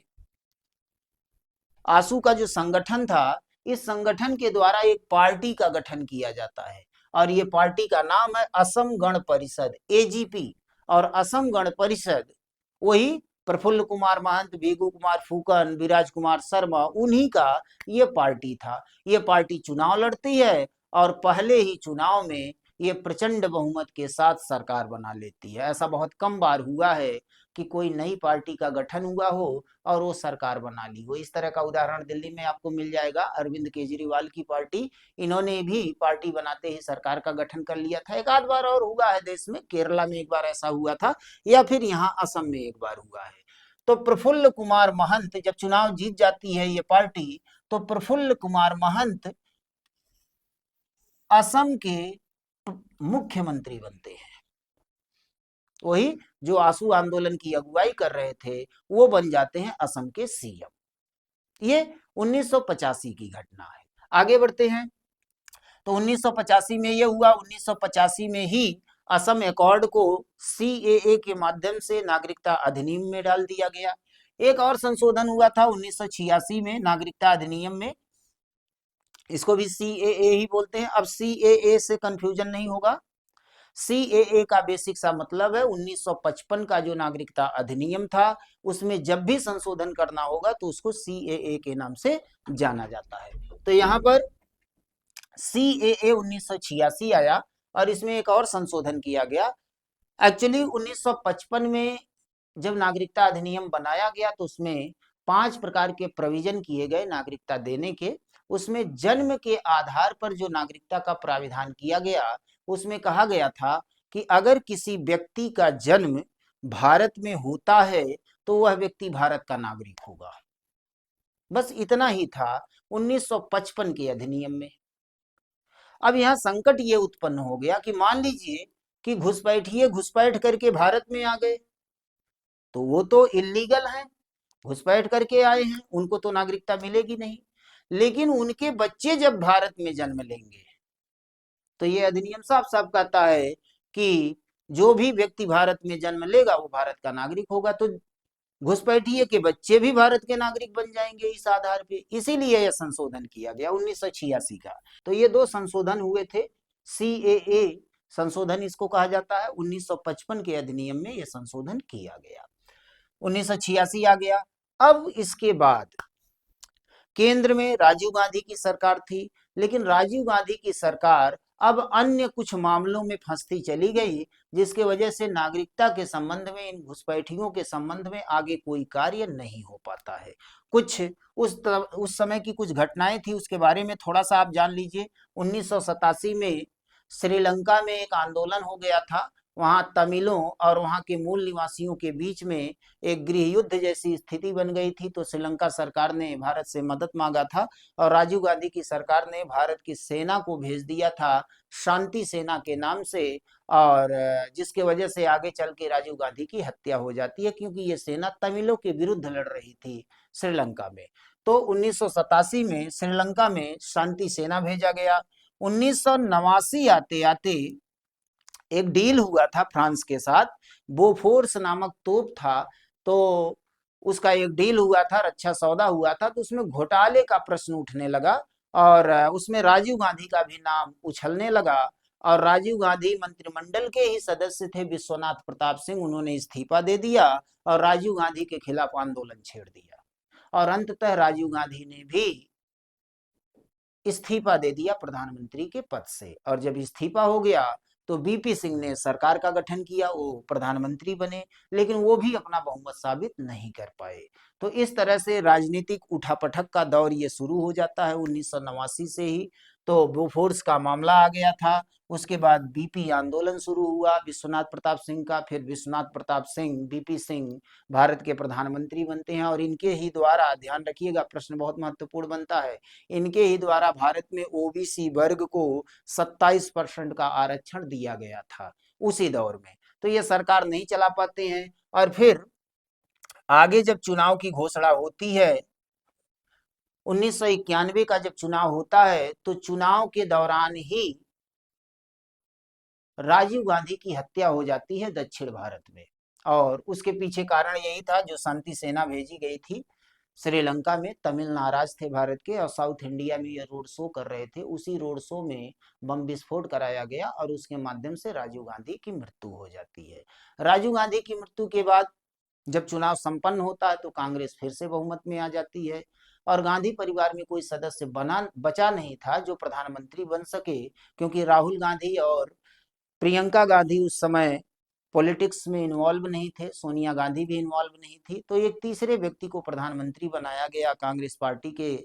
आशू का जो संगठन था, इस संगठन के द्वारा एक पार्टी का गठन किया जाता है और ये पार्टी का नाम है असम गण परिषद AGP। और असम गण परिषद वही प्रफुल्ल कुमार महंत, भेगू कुमार फूकन, विराज कुमार शर्मा, उन्हीं का ये पार्टी था। ये पार्टी चुनाव लड़ती है और पहले ही चुनाव में ये प्रचंड बहुमत के साथ सरकार बना लेती है। ऐसा बहुत कम बार हुआ है कि कोई नई पार्टी का गठन हुआ हो और वो सरकार बना ली हो। इस तरह का उदाहरण दिल्ली में आपको मिल जाएगा, अरविंद केजरीवाल की पार्टी, इन्होंने भी पार्टी बनाते ही सरकार का गठन कर लिया था। एक आध बार और हुआ है देश में, केरला में एक बार ऐसा हुआ था या फिर यहाँ असम में एक बार हुआ है। तो प्रफुल्ल कुमार महंत जब चुनाव जीत जाती है ये पार्टी, तो प्रफुल्ल कुमार महंत असम के मुख्यमंत्री बनते हैं। वही जो आशू आंदोलन की अगुवाई कर रहे थे वो बन जाते हैं असम के CM। ये 1985 की घटना है। आगे बढ़ते हैं तो 1985 में ये हुआ। 1985 में ही असम एकॉर्ड को CAA के माध्यम से नागरिकता अधिनियम में डाल दिया गया। एक और संशोधन हुआ था 1986 में नागरिकता अधिनियम में, इसको भी CAA ही बोलते हैं। अब CAA से कंफ्यूजन नहीं होगा। CAA का बेसिक सा मतलब है 1955 का जो नागरिकता अधिनियम था उसमें जब भी संशोधन करना होगा तो उसको CAA के नाम से जाना जाता है। तो यहाँ पर CAA 1986 आया और इसमें एक और संशोधन किया गया। एक्चुअली 1955 में जब नागरिकता अधिनियम बनाया गया तो उसमें 5 प्रकार के प्रोविजन किए गए नागरिकता देने के। उसमें जन्म के आधार पर जो नागरिकता का प्राविधान किया गया, उसमें कहा गया था कि अगर किसी व्यक्ति का जन्म भारत में होता है तो वह व्यक्ति भारत का नागरिक होगा। बस इतना ही था 1955 के अधिनियम में। अब यहाँ संकट ये उत्पन्न हो गया कि मान लीजिए कि घुसपैठ करके भारत में आ गए, तो वो तो इलीगल है, घुसपैठ करके आए हैं, उनको तो नागरिकता मिलेगी नहीं। लेकिन उनके बच्चे जब भारत में जन्म लेंगे तो ये अधिनियम साफ साफ कहता है कि जो भी व्यक्ति भारत में जन्म लेगा वो भारत का नागरिक होगा। तो घुसपैठिए के बच्चे भी भारत के नागरिक बन जाएंगे इस आधार पे। इसीलिए यह संशोधन किया गया 1986 का। तो ये 2 संशोधन हुए थे। CAA संशोधन इसको कहा जाता है। 1955 के अधिनियम में यह संशोधन किया गया। 1986 आ गया। अब इसके बाद केंद्र में राजीव गांधी की सरकार थी, लेकिन राजीव गांधी की सरकार अब अन्य कुछ मामलों में फंसती चली गई, जिसके वजह से नागरिकता के संबंध में, इन घुसपैठियों के संबंध में आगे कोई कार्य नहीं हो पाता है। कुछ उस समय की कुछ घटनाएं थी, उसके बारे में थोड़ा सा आप जान लीजिए। 1987 में श्रीलंका में एक आंदोलन हो गया था। वहां तमिलों और वहां के मूल निवासियों के बीच में एक गृह युद्ध जैसी स्थिति बन गई थी। तो श्रीलंका सरकार ने भारत से मदद मांगा था और राजीव गांधी की सरकार ने भारत की सेना को भेज दिया था, शांति सेना के नाम से, और जिसके वजह से आगे चल के राजीव गांधी की हत्या हो जाती है, क्योंकि ये सेना तमिलों के विरुद्ध लड़ रही थी श्रीलंका में। तो 1987 में श्रीलंका में शांति सेना भेजा गया। 1989 आते आते एक डील हुआ था फ्रांस के साथ। बोफोर्स नामक तोप था तो उसका एक डील हुआ था, रक्षा सौदा हुआ था, तो उसमें घोटाले का प्रश्न उठने लगा और उसमें राजीव गांधी का भी नाम उछलने लगा। और राजीव गांधी मंत्रिमंडल के ही सदस्य थे विश्वनाथ प्रताप सिंह, उन्होंने इस्तीफा दे दिया और राजीव गांधी के खिलाफ आंदोलन छेड़ दिया और अंततः राजीव गांधी ने भी इस्तीफा दे दिया प्रधानमंत्री के पद से। और जब इस्तीफा हो गया तो बीपी सिंह ने सरकार का गठन किया, वो प्रधानमंत्री बने, लेकिन वो भी अपना बहुमत साबित नहीं कर पाए। तो इस तरह से राजनीतिक उठापटक का दौर ये शुरू हो जाता है 1989 से ही। तो बोफोर्स का मामला आ गया था, उसके बाद बीपी आंदोलन शुरू हुआ विश्वनाथ प्रताप सिंह का, फिर विश्वनाथ प्रताप सिंह, बीपी सिंह भारत के प्रधानमंत्री बनते हैं और इनके ही द्वारा, ध्यान रखिएगा प्रश्न बहुत महत्वपूर्ण बनता है, इनके ही द्वारा भारत में ओबीसी वर्ग को 27% का आरक्षण दिया गया था उसी दौर में। तो ये सरकार नहीं चला पाते हैं और फिर आगे जब चुनाव की घोषणा होती है 1991 का, जब चुनाव होता है तो चुनाव के दौरान ही राजीव गांधी की हत्या हो जाती है दक्षिण भारत में। और उसके पीछे कारण यही था, जो शांति सेना भेजी गई थी श्रीलंका में, तमिल नाराज थे भारत के और साउथ इंडिया में ये रोड शो कर रहे थे, उसी रोड शो में बम विस्फोट कराया गया और उसके माध्यम से राजीव गांधी की मृत्यु हो जाती है। राजीव गांधी की मृत्यु के बाद जब चुनाव संपन्न होता है तो कांग्रेस फिर से बहुमत में आ जाती है और गांधी परिवार में कोई सदस्य बचा नहीं था जो प्रधानमंत्री बन सके, क्योंकि राहुल गांधी और प्रियंका गांधी उस समय पॉलिटिक्स में इन्वॉल्व नहीं थे, सोनिया गांधी भी इन्वॉल्व नहीं थी। तो एक तीसरे व्यक्ति को प्रधानमंत्री बनाया गया कांग्रेस पार्टी के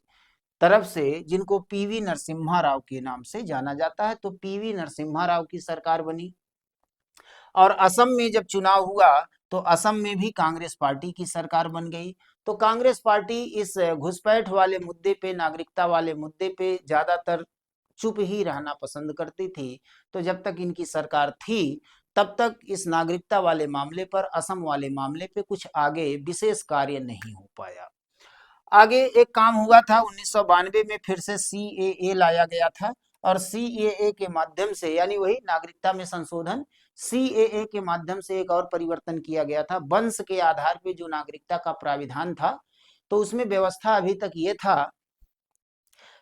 तरफ से, जिनको पीवी नरसिम्हा राव के नाम से जाना जाता है। तो पीवी नरसिम्हा राव की सरकार बनी और असम में जब चुनाव हुआ तो असम में भी कांग्रेस पार्टी की सरकार बन गई। तो कांग्रेस पार्टी इस घुसपैठ वाले मुद्दे पे, नागरिकता वाले मुद्दे पे ज्यादातर चुप ही रहना पसंद करती थी। तो जब तक इनकी सरकार थी तब तक इस नागरिकता वाले मामले पर, असम वाले मामले पे कुछ आगे विशेष कार्य नहीं हो पाया। आगे एक काम हुआ था 1992 में, फिर से सीएए लाया गया था और सीएए के माध्यम से, यानी वही नागरिकता में संशोधन, सीएए के माध्यम से एक और परिवर्तन किया गया था। वंश के आधार पे जो नागरिकता का प्राविधान था, तो उसमें व्यवस्था अभी तक ये था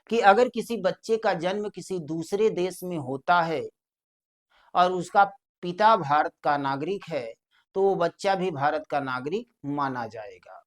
कि अगर किसी बच्चे का जन्म किसी दूसरे देश में होता है और उसका पिता भारत का नागरिक है तो वो बच्चा भी भारत का नागरिक माना जाएगा।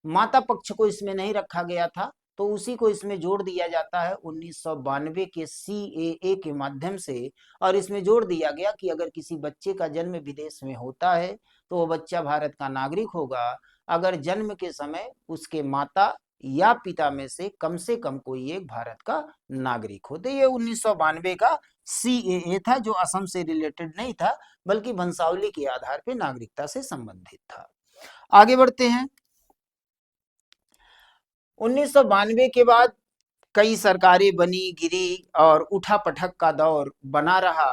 माता पक्ष को इसमें नहीं रखा गया था, तो उसी को इसमें जोड़ दिया जाता है 1992 के सीएए के माध्यम से। और इसमें जोड़ दिया गया कि अगर किसी बच्चे का जन्म विदेश में होता है तो वो बच्चा भारत का नागरिक होगा अगर जन्म के समय उसके माता या पिता में से कम कोई एक भारत का नागरिक हो। तो ये 1992 का सीएए था, जो असम से रिलेटेड नहीं था बल्कि वंशावली के आधार पर नागरिकता से संबंधित था। आगे बढ़ते हैं। 1992 के बाद कई सरकारें बनी गिरी और उठापटक का दौर बना रहा।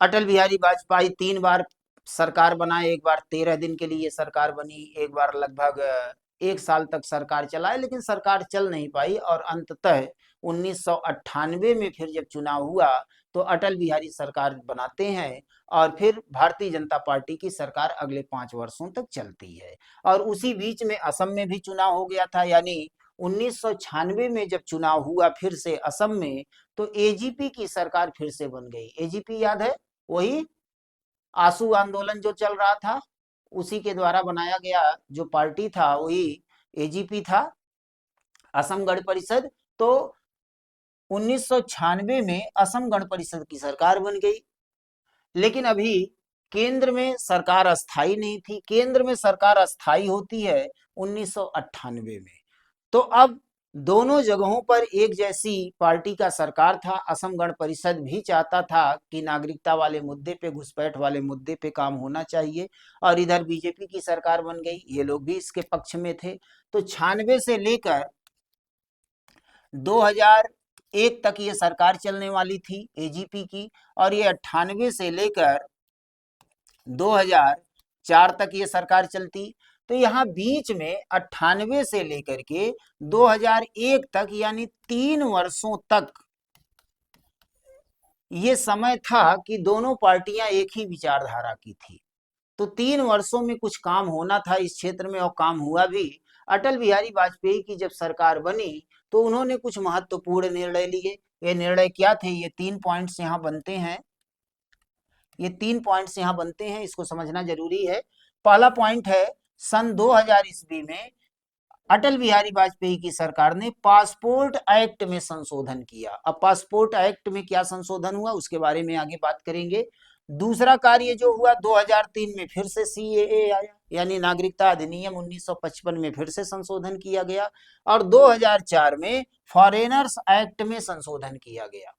अटल बिहारी वाजपेयी 3 बार सरकार बनाए, एक बार 13 दिन के लिए सरकार बनी, एक बार लगभग 1 साल तक सरकार चलाए, लेकिन सरकार चल नहीं पाई और अंततः 1998 में फिर जब चुनाव हुआ तो अटल बिहारी सरकार बनाते हैं और फिर भारतीय जनता पार्टी की सरकार अगले 5 वर्षों तक चलती है। और उसी बीच में असम में भी चुनाव हो गया था, यानी 1996 में जब चुनाव हुआ फिर से असम में, तो एजीपी की सरकार फिर से बन गई। एजीपी याद है, वही आंसू आंदोलन जो चल रहा था उसी के द्वारा बनाया गया जो पार्टी था वही एजीपी था, असम गण परिषद। तो 1996 में असम गण परिषद की सरकार बन गई, लेकिन अभी केंद्र में सरकार अस्थाई नहीं थी। केंद्र में सरकार अस्थाई होती है 1998 में। तो अब दोनों जगहों पर एक जैसी पार्टी का सरकार था। असम गण परिषद भी चाहता था कि नागरिकता वाले मुद्दे पे, घुसपैठ वाले मुद्दे पे काम होना चाहिए और इधर बीजेपी की सरकार बन गई, ये लोग भी इसके पक्ष में थे। तो 96 से लेकर 2001 तक ये सरकार चलने वाली थी एजीपी की और ये 98 से लेकर 2004 तक ये सरकार चलती। तो यहाँ बीच में 98 से लेकर के 2001 तक यानी 3 वर्षों तक ये समय था कि दोनों पार्टियां एक ही विचारधारा की थी। तो 3 वर्षों में कुछ काम होना था इस क्षेत्र में और काम हुआ भी। अटल बिहारी वाजपेयी की जब सरकार बनी तो उन्होंने कुछ महत्वपूर्ण निर्णय लिए। ये निर्णय क्या थे, ये 3 पॉइंट्स यहाँ बनते हैं, ये 3 पॉइंट्स यहाँ बनते हैं, इसको समझना जरूरी है। पहला पॉइंट है, सन 2000 ईस्वी में अटल बिहारी वाजपेयी की सरकार ने पासपोर्ट एक्ट में संशोधन किया। अब पासपोर्ट एक्ट में क्या संशोधन हुआ उसके बारे में आगे बात करेंगे। दूसरा कार्य जो हुआ, 2003 में फिर से सीएए आया, यानी नागरिकता अधिनियम 1955 में फिर से संशोधन किया गया, और 2004 में फॉरेनर्स एक्ट में संशोधन किया गया।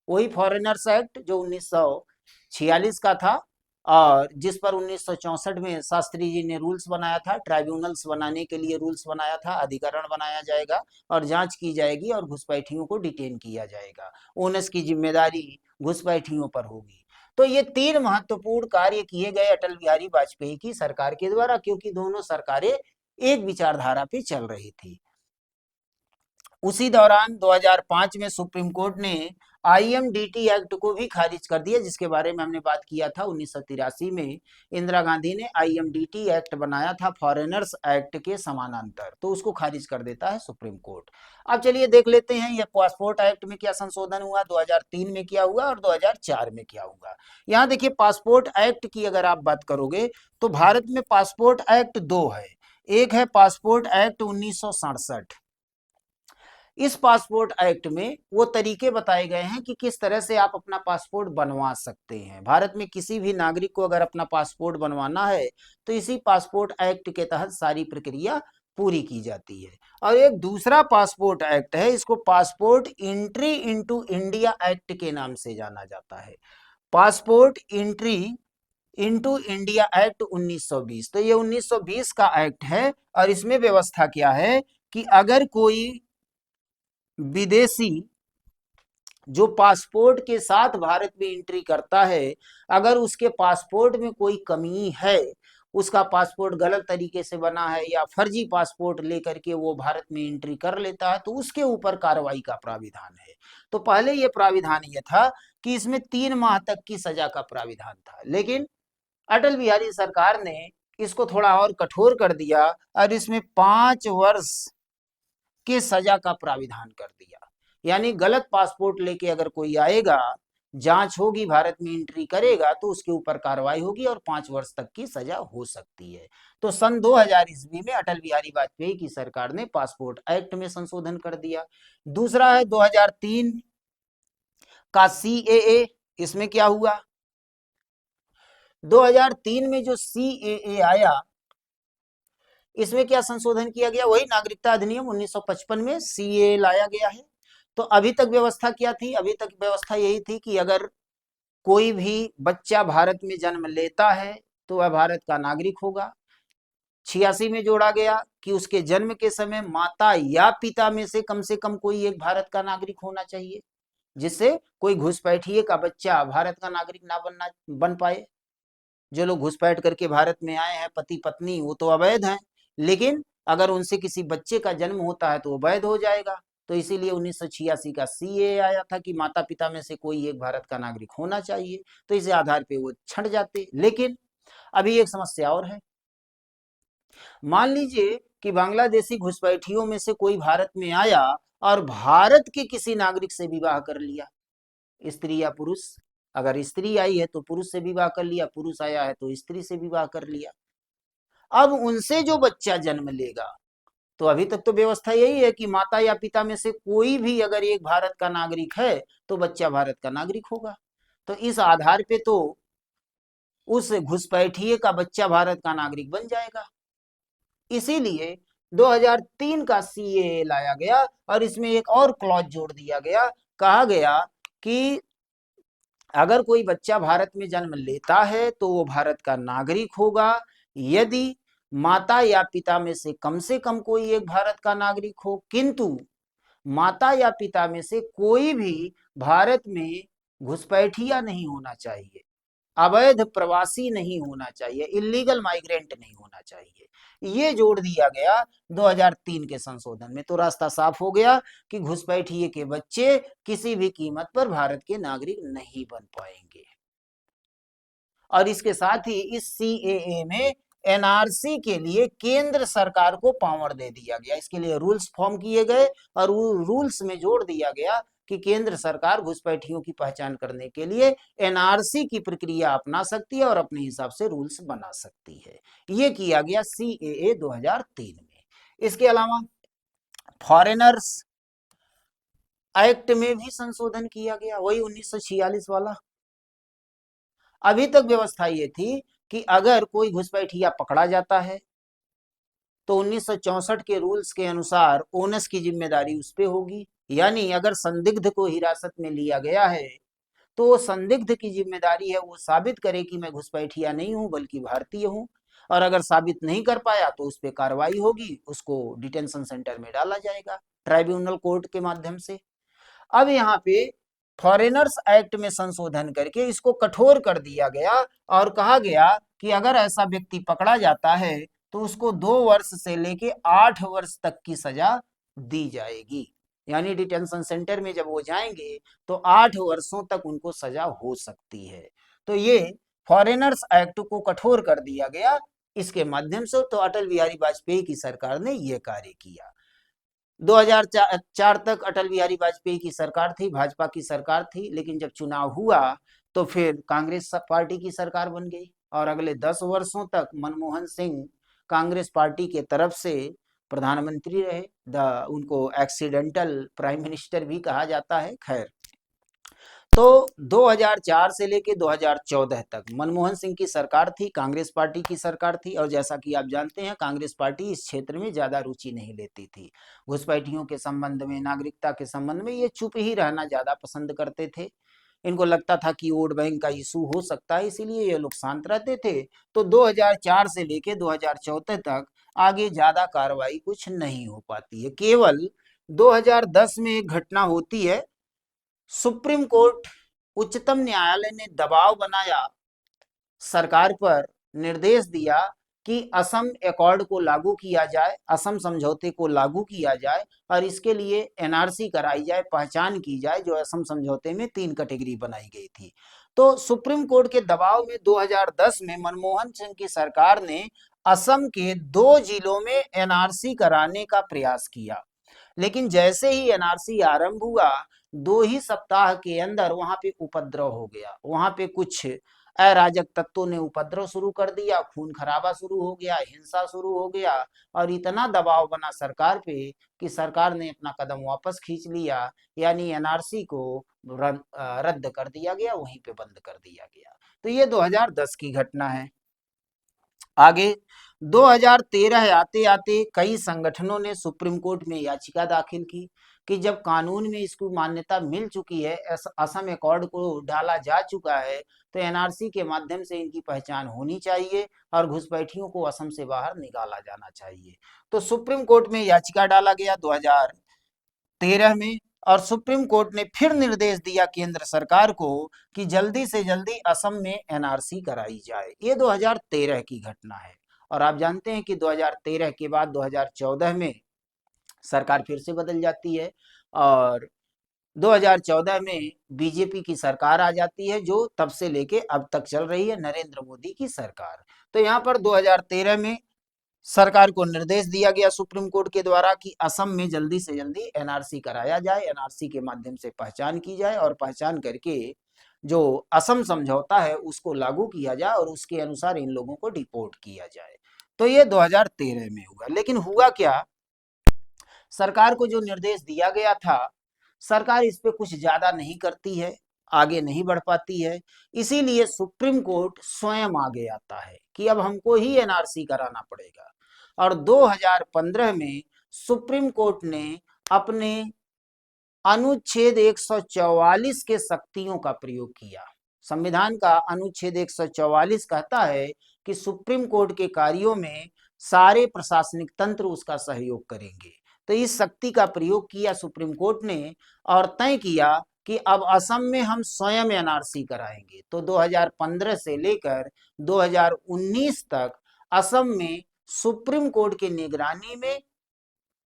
वही फॉरेनर्स एक्ट जो 1946 का था और जिस पर 1964 में शास्त्री जी ने रूल्स बनाया था, ट्राइब्यूनल्स बनाने के लिए रूल्स बनाया था, अधिकरण बनाया जाएगा और जांच की जाएगी और घुसपैठियों को डिटेन किया जाएगा, ओनस की जिम्मेदारी घुसपैठियों पर होगी। तो ये 3 महत्वपूर्ण कार्य किए गए अटल बिहारी वाजपेयी की सरकार के द्वारा, क्योंकि दोनों सरकारें एक विचारधारा पे चल रही थी। उसी दौरान 2005 में सुप्रीम कोर्ट ने आईएमडीटी एक्ट को भी खारिज कर दिया, जिसके बारे में हमने बात किया था। 1983 में इंदिरा गांधी ने आईएमडीटी एक्ट बनाया था फॉरेनर्स एक्ट के समानांतर, तो उसको खारिज कर देता है सुप्रीम कोर्ट। अब चलिए देख लेते हैं ये पासपोर्ट एक्ट में क्या संशोधन हुआ, 2003 में क्या हुआ और 2004 में क्या हुआ। यहाँ देखिए, पासपोर्ट एक्ट की अगर आप बात करोगे तो भारत में पासपोर्ट एक्ट 2 है। एक है पासपोर्ट एक्ट 1967। इस पासपोर्ट एक्ट में वो तरीके बताए गए हैं कि किस तरह से आप अपना पासपोर्ट बनवा सकते हैं। भारत में किसी भी नागरिक को अगर अपना पासपोर्ट बनवाना है तो इसी पासपोर्ट एक्ट के तहत सारी प्रक्रिया पूरी की जाती है। और एक दूसरा पासपोर्ट एक्ट है, इसको passport entry into India act के नाम से जाना जाता है। Passport entry into India act 1920। तो ये 1920 का एक्ट है और इसमें व्यवस्था क्या है कि अगर कोई विदेशी जो पासपोर्ट के साथ भारत में एंट्री करता है, अगर उसके पासपोर्ट में कोई कमी है, उसका पासपोर्ट गलत तरीके से बना है या फर्जी पासपोर्ट लेकर के वो भारत में एंट्री कर लेता है, तो उसके ऊपर कार्रवाई का प्राविधान है। तो पहले ये प्राविधान ये था कि इसमें 3 माह तक की सजा का प्राविधान था, लेकिन अटल बिहारी सरकार ने इसको थोड़ा और कठोर कर दिया और इसमें 5 वर्ष के सजा का प्राविधान कर दिया। यानी गलत पासपोर्ट लेके अगर कोई आएगा, जांच होगी, भारत में एंट्री करेगा तो उसके ऊपर कार्रवाई होगी और 5 वर्ष तक की सजा हो सकती है। तो सन 2000 ईस्वी में अटल बिहारी वाजपेयी की सरकार ने पासपोर्ट एक्ट में संशोधन कर दिया। दूसरा है 2003 का सीएए। इसमें क्या हुआ, 2003 में जो सीएए आया, इसमें क्या संशोधन किया गया, वही नागरिकता अधिनियम 1955 में सीए लाया गया है। तो अभी तक व्यवस्था क्या थी, अभी तक व्यवस्था यही थी कि अगर कोई भी बच्चा भारत में जन्म लेता है तो वह भारत का नागरिक होगा। 86 में जोड़ा गया कि उसके जन्म के समय माता या पिता में से कम कोई एक भारत का नागरिक होना चाहिए, जिससे कोई घुसपैठिए का बच्चा भारत का नागरिक ना बन पाए। जो लोग घुसपैठ करके भारत में आए हैं पति पत्नी, वो तो अवैध हैं, लेकिन अगर उनसे किसी बच्चे का जन्म होता है तो वो वैध हो जाएगा। तो इसीलिए 1986 का सीए आया था कि माता पिता में से कोई एक भारत का नागरिक होना चाहिए, तो इस आधार पे वो छंट जाते। लेकिन अभी एक समस्या और है। मान लीजिए कि बांग्लादेशी घुसपैठियों में से कोई भारत में आया और भारत के किसी नागरिक से विवाह कर लिया, स्त्री या पुरुष। अगर स्त्री आई है तो पुरुष से विवाह कर लिया, पुरुष आया है तो स्त्री से विवाह कर लिया। अब उनसे जो बच्चा जन्म लेगा, तो अभी तक तो व्यवस्था यही है कि माता या पिता में से कोई भी अगर एक भारत का नागरिक है तो बच्चा भारत का नागरिक होगा। तो इस आधार पे तो उस घुसपैठिए का बच्चा भारत का नागरिक बन जाएगा। इसीलिए 2003 का सीए लाया गया और इसमें एक और क्लॉज जोड़ दिया गया। कहा गया कि अगर कोई बच्चा भारत में जन्म लेता है तो वो भारत का नागरिक होगा यदि माता या पिता में से कम कोई एक भारत का नागरिक हो, किंतु माता या पिता में से कोई भी भारत में घुसपैठिया नहीं होना चाहिए, अवैध प्रवासी नहीं होना चाहिए, इलीगल माइग्रेंट नहीं होना चाहिए। ये जोड़ दिया गया 2003 के संशोधन में। तो रास्ता साफ हो गया कि घुसपैठिए के बच्चे किसी भी कीमत पर भारत के नागरिक नहीं बन पाएंगे। और इसके साथ ही इस सीएए में एनआरसी के लिए केंद्र सरकार को पावर दे दिया गया, इसके लिए रूल्स फॉर्म किए गए और रूल्स में जोड़ दिया गया कि केंद्र सरकार घुसपैठियों की पहचान करने के लिए एनआरसी की प्रक्रिया अपना सकती है और अपने हिसाब से रूल्स बना सकती है। ये किया गया सीएए 2003 में। इसके अलावा फॉरेनर्स एक्ट में भी संशोधन किया गया, वही 1946 वाला। अभी तक व्यवस्था ये थी कि अगर कोई घुसपैठिया पकड़ा जाता है तो 1964 के रूल्स के अनुसार ओनस की जिम्मेदारी उस पे होगी, यानी अगर संदिग्ध को हिरासत में लिया गया है तो संदिग्ध की जिम्मेदारी है वो साबित करे कि मैं घुसपैठिया नहीं हूं बल्कि भारतीय हूं, और अगर साबित नहीं कर पाया तो उस पर कार्रवाई होगी, उसको डिटेंशन सेंटर में डाला जाएगा ट्राइब्यूनल कोर्ट के माध्यम से। अब यहाँ पे फॉरेनर्स एक्ट में संशोधन करके इसको कठोर कर दिया गया और कहा गया कि अगर ऐसा व्यक्ति पकड़ा जाता है तो उसको 2 वर्ष से लेके 8 वर्ष तक की सजा दी जाएगी, यानी डिटेंशन सेंटर में जब वो जाएंगे तो 8 वर्षों तक उनको सजा हो सकती है। तो ये फॉरेनर्स एक्ट को कठोर कर दिया गया इसके माध्यम से। तो अटल बिहारी वाजपेयी की सरकार ने यह कार्य किया। 2004 तक अटल बिहारी वाजपेयी की सरकार थी, भाजपा की सरकार थी, लेकिन जब चुनाव हुआ तो फिर कांग्रेस पार्टी की सरकार बन गई और अगले 10 वर्षों तक मनमोहन सिंह कांग्रेस पार्टी के तरफ से प्रधानमंत्री रहे। उनको एक्सीडेंटल प्राइम मिनिस्टर भी कहा जाता है। खैर, तो 2004 से लेके 2014 तक मनमोहन सिंह की सरकार थी, कांग्रेस पार्टी की सरकार थी, और जैसा कि आप जानते हैं कांग्रेस पार्टी इस क्षेत्र में ज्यादा रुचि नहीं लेती थी। घुसपैठियों के संबंध में, नागरिकता के संबंध में ये चुप ही रहना ज्यादा पसंद करते थे। इनको लगता था कि वोट बैंक का इशू हो सकता है, इसीलिए ये लोग शांत रहते थे। तो 2004 से लेके 2014 तक आगे ज्यादा कार्रवाई कुछ नहीं हो पाती है। केवल 2010 में एक घटना होती है, सुप्रीम कोर्ट, उच्चतम न्यायालय ने दबाव बनाया सरकार पर, निर्देश दिया कि असम एकॉर्ड को लागू किया जाए, असम समझौते को लागू किया जाए और इसके लिए एनआरसी कराई जाए, पहचान की जाए, जो असम समझौते में 3 कैटेगरी बनाई गई थी। तो सुप्रीम कोर्ट के दबाव में 2010 में मनमोहन सिंह की सरकार ने असम के 2 जिलों में एनआरसी कराने का प्रयास किया, लेकिन जैसे ही एनआरसी आरंभ हुआ 2 ही सप्ताह के अंदर वहां पे उपद्रव हो गया। वहां पे कुछ अराजक तत्वों ने उपद्रव शुरू कर दिया, खून खराबा शुरू हो गया, हिंसा शुरू हो गया और इतना दबाव बना सरकार पे कि सरकार ने अपना कदम वापस खींच लिया, यानी एनआरसी को रद्द कर दिया गया, वहीं पे बंद कर दिया गया। तो ये 2010 की घटना है। आगे 2013 आते आते कई संगठनों ने सुप्रीम कोर्ट में याचिका दाखिल की कि जब कानून में इसको मान्यता मिल चुकी है, असम एकॉर्ड को डाला जा चुका है, तो एनआरसी के माध्यम से इनकी पहचान होनी चाहिए और घुसपैठियों को असम से बाहर निकाला जाना चाहिए। तो सुप्रीम कोर्ट में याचिका डाला गया 2013 में और सुप्रीम कोर्ट ने फिर निर्देश दिया केंद्र सरकार को कि जल्दी से जल्दी असम में एनआरसी कराई जाए। ये 2013 की घटना है और आप जानते हैं कि 2013 के बाद 2014 में सरकार फिर से बदल जाती है और 2014 में बीजेपी की सरकार आ जाती है, जो तब से लेके अब तक चल रही है, नरेंद्र मोदी की सरकार। तो यहाँ पर 2013 में सरकार को निर्देश दिया गया सुप्रीम कोर्ट के द्वारा कि असम में जल्दी से जल्दी एनआरसी कराया जाए, एनआरसी के माध्यम से पहचान की जाए और पहचान करके जो असम समझौता है उसको लागू किया जाए और उसके अनुसार इन लोगों को डिपोर्ट किया जाए। तो ये 2013 में हुआ। लेकिन हुआ क्या, सरकार को जो निर्देश दिया गया था सरकार इस पे कुछ ज्यादा नहीं करती है, आगे नहीं बढ़ पाती है। इसीलिए सुप्रीम कोर्ट स्वयं आगे आता है कि अब हमको ही एनआरसी कराना पड़ेगा और 2015 में सुप्रीम कोर्ट ने अपने अनुच्छेद 144 के शक्तियों का प्रयोग किया। संविधान का अनुच्छेद 144 कहता है कि सुप्रीम कोर्ट के कार्यों में सारे प्रशासनिक तंत्र उसका सहयोग करेंगे। तो इस शक्ति का प्रयोग किया सुप्रीम कोर्ट ने और तय किया कि अब असम में हम स्वयं एनआरसी कराएंगे। तो 2015 से लेकर 2019 तक असम में सुप्रीम कोर्ट की निगरानी में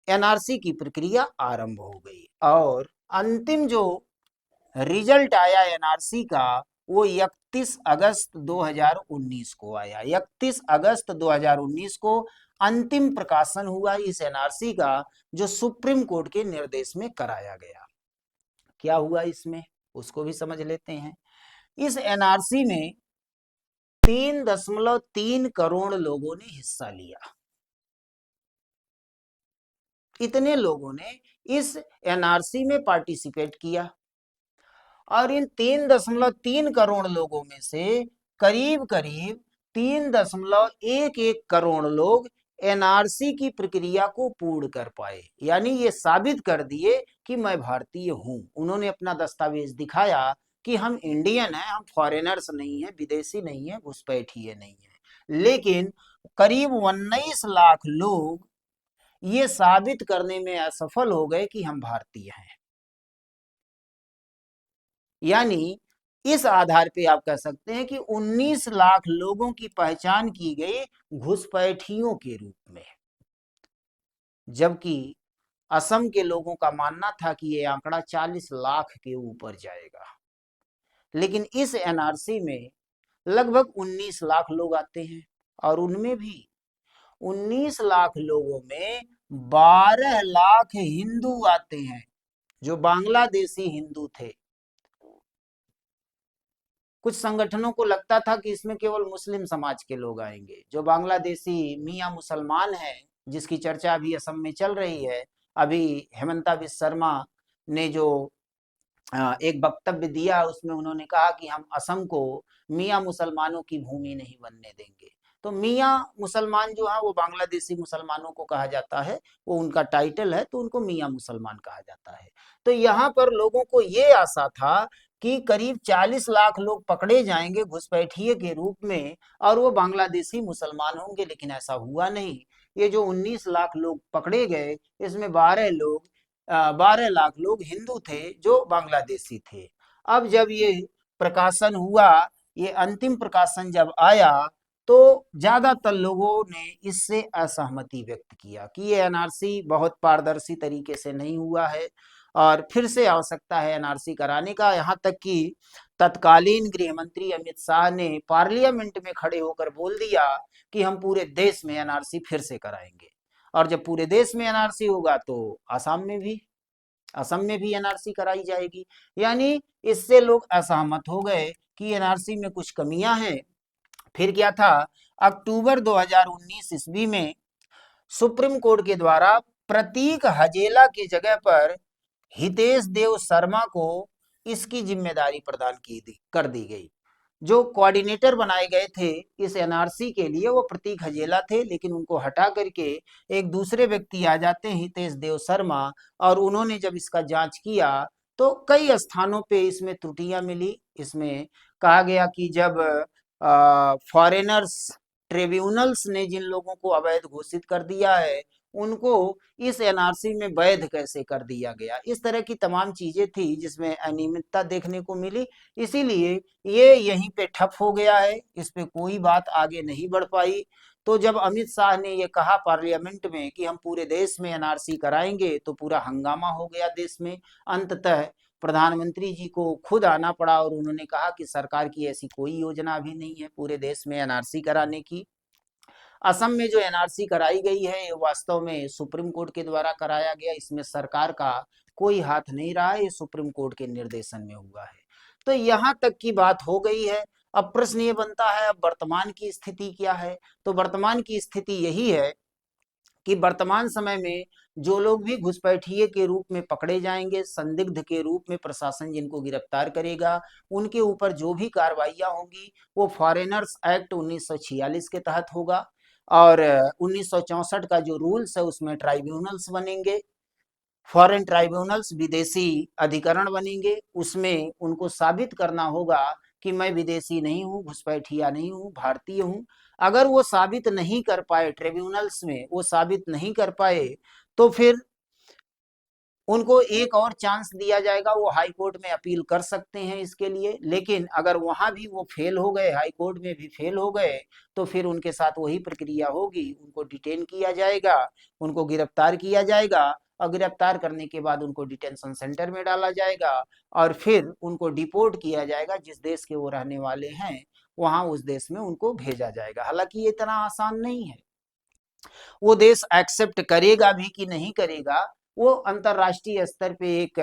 एनआरसी की प्रक्रिया आरंभ हो गई और अंतिम जो रिजल्ट आया एनआरसी का वो 31 अगस्त 2019 को आया। 31 अगस्त 2019 को अंतिम प्रकाशन हुआ इस एनआरसी का, जो सुप्रीम कोर्ट के निर्देश में कराया गया। क्या हुआ इसमें, उसको भी समझ लेते हैं। इस एनआरसी में 3.3 करोड़ लोगों ने हिस्सा लिया। इतने लोगों ने इस एनआरसी में पार्टिसिपेट किया, और इन 3.3 करोड़ लोगों में से करीब करीब 3.11 करोड़ लोग एनआरसी की प्रक्रिया को पूर्ण कर पाए, यानी ये साबित कर दिए कि मैं भारतीय हूं। उन्होंने अपना दस्तावेज दिखाया कि हम इंडियन हैं, हम फॉरेनर्स नहीं हैं, विदेशी नहीं हैं, घुसपैठिए नहीं हैं। लेकिन करीब 19 लाख लोग ये साबित करने में असफल हो गए कि हम भारतीय हैं। यानी इस आधार पे आप कह सकते हैं कि 19 लाख लोगों की पहचान की गई घुसपैठियों के रूप में, जबकि असम के लोगों का मानना था कि ये आंकड़ा 40 लाख के ऊपर जाएगा। लेकिन इस एनआरसी में लगभग 19 लाख लोग आते हैं, और उनमें भी 19 लाख लोगों में 12 लाख हिंदू आते हैं, जो बांग्लादेशी हिंदू थे। कुछ संगठनों को लगता था कि इसमें केवल मुस्लिम समाज के लोग आएंगे। जो बांग्लादेशी मियां मुसलमान हैं, जिसकी चर्चा अभी असम में चल रही है, अभी हेमंता बिस्वा शर्मा ने जो एक वक्तव्य दिया, उसमें उन्होंने कहा कि हम असम को मियां मुसलमानों की भूमि नहीं बनने देंगे। तो मियां मुसलमान जो है वो बांग्लादेशी मुसलमानों को कहा जाता है, वो उनका टाइटल है, तो उनको मियां मुसलमान कहा जाता है। तो यहाँ पर लोगों को ये आशा था कि करीब 40 लाख लोग पकड़े जाएंगे घुसपैठिए के रूप में, और वो बांग्लादेशी मुसलमान होंगे, लेकिन ऐसा हुआ नहीं। ये जो 19 लाख लोग पकड़े गए, इसमें 12 लाख लोग हिंदू थे जो बांग्लादेशी थे। अब जब ये प्रकाशन हुआ, ये अंतिम प्रकाशन जब आया, तो ज्यादातर लोगों ने इससे असहमति व्यक्त किया कि ये एनआरसी बहुत पारदर्शी तरीके से नहीं हुआ है, और फिर से आवश्यकता है एनआरसी कराने का। यहाँ तक कि तत्कालीन गृह मंत्री अमित शाह ने पार्लियामेंट में खड़े होकर बोल दिया कि हम पूरे देश में एनआरसी फिर से कराएंगे, और जब पूरे देश में एनआरसी होगा तो असम में भी एनआरसी कराई जाएगी। यानी इससे लोग असहमत हो गए कि एनआरसी में कुछ कमियां हैं। फिर क्या था, अक्टूबर 2019 ईस्वी में सुप्रीम कोर्ट के द्वारा प्रतीक हजेला की जगह पर हितेश देव शर्मा को इसकी जिम्मेदारी प्रदान कर दी गई। जो कोऑर्डिनेटर बनाए गए थे इस एनआरसी के लिए, वो प्रतीक हजेला थे, लेकिन उनको हटा करके एक दूसरे व्यक्ति आ जाते हैं, हितेश देव शर्मा। और उन्होंने जब इसका जांच किया तो कई स्थानों पे इसमें त्रुटियां मिली। इसमें कहा गया कि जब फॉरेनर्स ट्रिब्यूनल्स ने जिन लोगों को अवैध घोषित कर दिया है, उनको इस एनआरसी में वैध कैसे कर दिया गया। इस तरह की तमाम चीजें थी जिसमें अनियमितता देखने को मिली। इसीलिए ये यहीं पे ठप हो गया है, इस पे कोई बात आगे नहीं बढ़ पाई। तो जब अमित शाह ने ये कहा पार्लियामेंट में कि हम पूरे देश में एनआरसी कराएंगे, तो पूरा हंगामा हो गया देश में। अंततः प्रधानमंत्री जी को खुद आना पड़ा, और उन्होंने कहा कि सरकार की ऐसी कोई योजना अभी नहीं है पूरे देश में एनआरसी कराने की। असम में जो एनआरसी कराई गई है, वास्तव में सुप्रीम कोर्ट के द्वारा कराया गया, इसमें सरकार का कोई हाथ नहीं रहा है, ये सुप्रीम कोर्ट के निर्देशन में हुआ है। तो यहाँ तक की बात हो गई है। अब प्रश्न ये बनता है, अब वर्तमान की स्थिति क्या है। तो वर्तमान की स्थिति यही है कि वर्तमान समय में जो लोग भी घुसपैठिए के रूप में पकड़े जाएंगे, संदिग्ध के रूप में प्रशासन जिनको गिरफ्तार करेगा, उनके ऊपर जो भी कार्रवाइयां होंगी वो फॉरेनर्स एक्ट 1946 के तहत होगा। और 1964 का जो रूल्स है उसमें ट्राइब्यूनल्स बनेंगे, फॉरेन ट्राइब्यूनल्स, विदेशी अधिकरण बनेंगे। उसमें उनको साबित करना होगा कि मैं विदेशी नहीं हूँ, घुसपैठिया नहीं हूँ, भारतीय हूँ। अगर वो साबित नहीं कर पाए, ट्रिब्यूनल्स में वो साबित नहीं कर पाए, तो फिर उनको एक और चांस दिया जाएगा, वो हाई कोर्ट में अपील कर सकते हैं इसके लिए। लेकिन अगर वहां भी वो फेल हो गए, हाई कोर्ट में भी फेल हो गए, तो फिर उनके साथ वही प्रक्रिया होगी, उनको डिटेन किया जाएगा, उनको गिरफ्तार किया जाएगा, और गिरफ्तार करने के बाद उनको डिटेंशन सेंटर में डाला जाएगा और फिर उनको डिपोर्ट किया जाएगा, जिस देश के वो रहने वाले हैं वहां उस देश में उनको भेजा जाएगा। हालांकि ये इतना आसान नहीं है, वो देश एक्सेप्ट करेगा भी कि नहीं करेगा वो अंतरराष्ट्रीय स्तर पे एक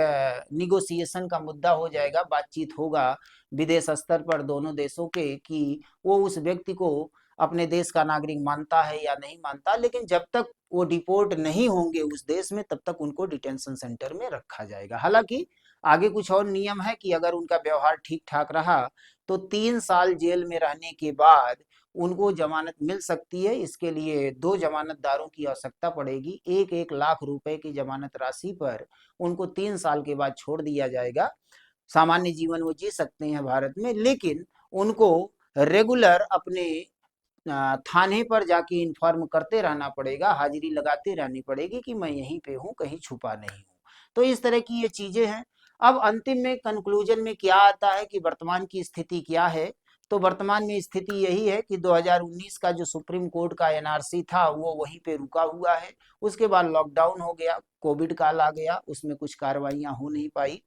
निगोसिएशन का मुद्दा हो जाएगा, बातचीत होगा विदेश स्तर पर दोनों देशों के कि वो उस व्यक्ति को अपने देश का नागरिक मानता है या नहीं मानता। लेकिन जब तक वो डिपोर्ट नहीं होंगे उस देश में तब तक उनको डिटेंशन सेंटर में रखा जाएगा। हालांकि आगे कुछ और नियम है कि अगर उनका व्यवहार ठीक ठाक रहा तो 3 साल जेल में रहने के बाद उनको जमानत मिल सकती है। इसके लिए 2 जमानतदारों की आवश्यकता पड़ेगी, 1-1 लाख रुपए की जमानत राशि पर उनको 3 साल के बाद छोड़ दिया जाएगा। सामान्य जीवन वो जी सकते हैं भारत में, लेकिन उनको रेगुलर अपने थाने पर जाके इन्फॉर्म करते रहना पड़ेगा, हाजिरी लगाते रहनी पड़ेगी कि मैं यहीं पे हूँ, कहीं छुपा नहीं हूँ। तो इस तरह की ये चीजें हैं। अब अंतिम में कंक्लूजन में क्या आता है कि वर्तमान की स्थिति क्या है, तो वर्तमान में स्थिति यही है कि 2019 का जो सुप्रीम कोर्ट का एनआरसी था वो वहीं पे रुका हुआ है। उसके बाद लॉकडाउन हो गया, कोविड काल आ गया, उसमें कुछ कार्रवाइयां हो नहीं पाई।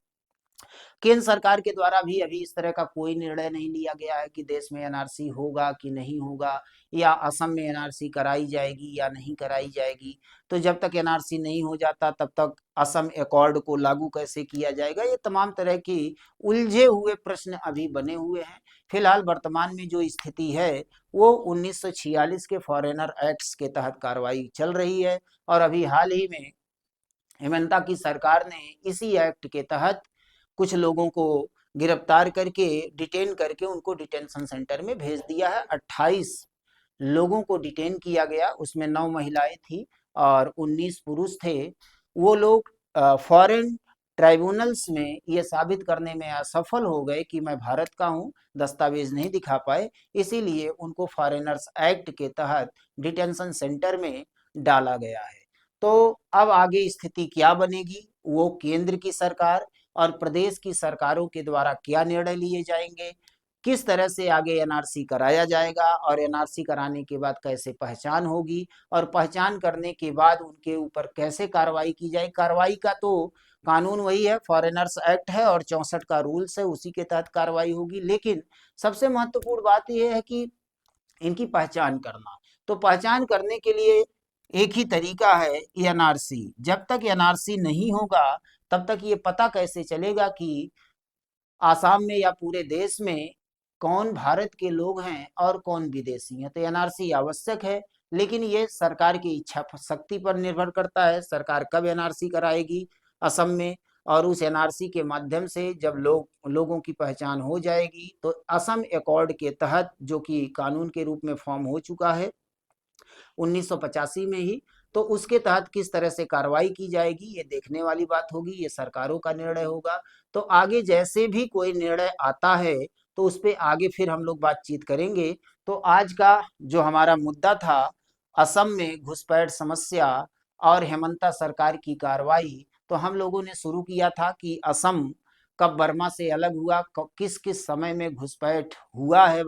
केंद्र सरकार के द्वारा भी अभी इस तरह का कोई निर्णय नहीं लिया गया है कि देश में एनआरसी होगा कि नहीं होगा, या असम में एनआरसी कराई जाएगी या नहीं कराई जाएगी। तो जब तक एनआरसी नहीं हो जाता तब तक असम एकॉर्ड को लागू कैसे किया जाएगा, ये तमाम तरह की उलझे हुए प्रश्न अभी बने हुए हैं। फिलहाल वर्तमान में जो स्थिति है वो 1946 के फॉरेनर एक्ट्स के तहत कार्रवाई चल रही है, और अभी हाल ही में हेमंता की सरकार ने इसी एक्ट के तहत कुछ लोगों को गिरफ्तार करके डिटेन करके उनको डिटेंशन सेंटर में भेज दिया है। 28 लोगों को डिटेन किया गया, उसमें 9 महिलाएं थी और 19 पुरुष थे। वो लोग फॉरेन ट्राइब्यूनल्स में ये साबित करने में असफल हो गए कि मैं भारत का हूँ, दस्तावेज नहीं दिखा पाए, इसीलिए उनको फॉरेनर्स एक्ट के तहत डिटेंशन सेंटर में डाला गया है। तो अब आगे स्थिति क्या बनेगी, वो केंद्र की सरकार और प्रदेश की सरकारों के द्वारा क्या निर्णय लिए जाएंगे, किस तरह से आगे एनआरसी कराया जाएगा और एनआरसी कराने के बाद कैसे पहचान होगी, और पहचान करने के बाद उनके ऊपर कैसे कार्रवाई की जाए। कार्रवाई का तो कानून वही है, फॉरेनर्स एक्ट है और 64 का रूल्स है, उसी के तहत कार्रवाई होगी। लेकिन सबसे महत्वपूर्ण बात यह है कि इनकी पहचान करना। तो पहचान करने के लिए एक ही तरीका है एनआरसी। जब तक एनआरसी नहीं होगा तब तक ये पता कैसे चलेगा कि आसाम में या पूरे देश में कौन भारत के लोग हैं और कौन विदेशी हैं। तो एनआरसी आवश्यक है, लेकिन ये सरकार की इच्छा शक्ति पर निर्भर करता है, सरकार कब एनआरसी कराएगी असम में। और उस एनआरसी के माध्यम से जब लोगों की पहचान हो जाएगी तो असम एकॉर्ड के तहत, जो कि कानून के रूप में फॉर्म हो चुका है 1985 में ही, तो उसके तहत किस तरह से कार्रवाई की जाएगी ये देखने वाली बात होगी, ये सरकारों का निर्णय होगा। तो आगे जैसे भी कोई निर्णय आता है तो उस पर आगे फिर हम लोग बातचीत करेंगे। तो आज का जो हमारा मुद्दा था असम में घुसपैठ समस्या और हेमंता सरकार की कार्रवाई, तो हम लोगों ने शुरू किया था कि असम कब वर्मा से अलग हुआ, किस किस समय में घुसपैठ हुआ है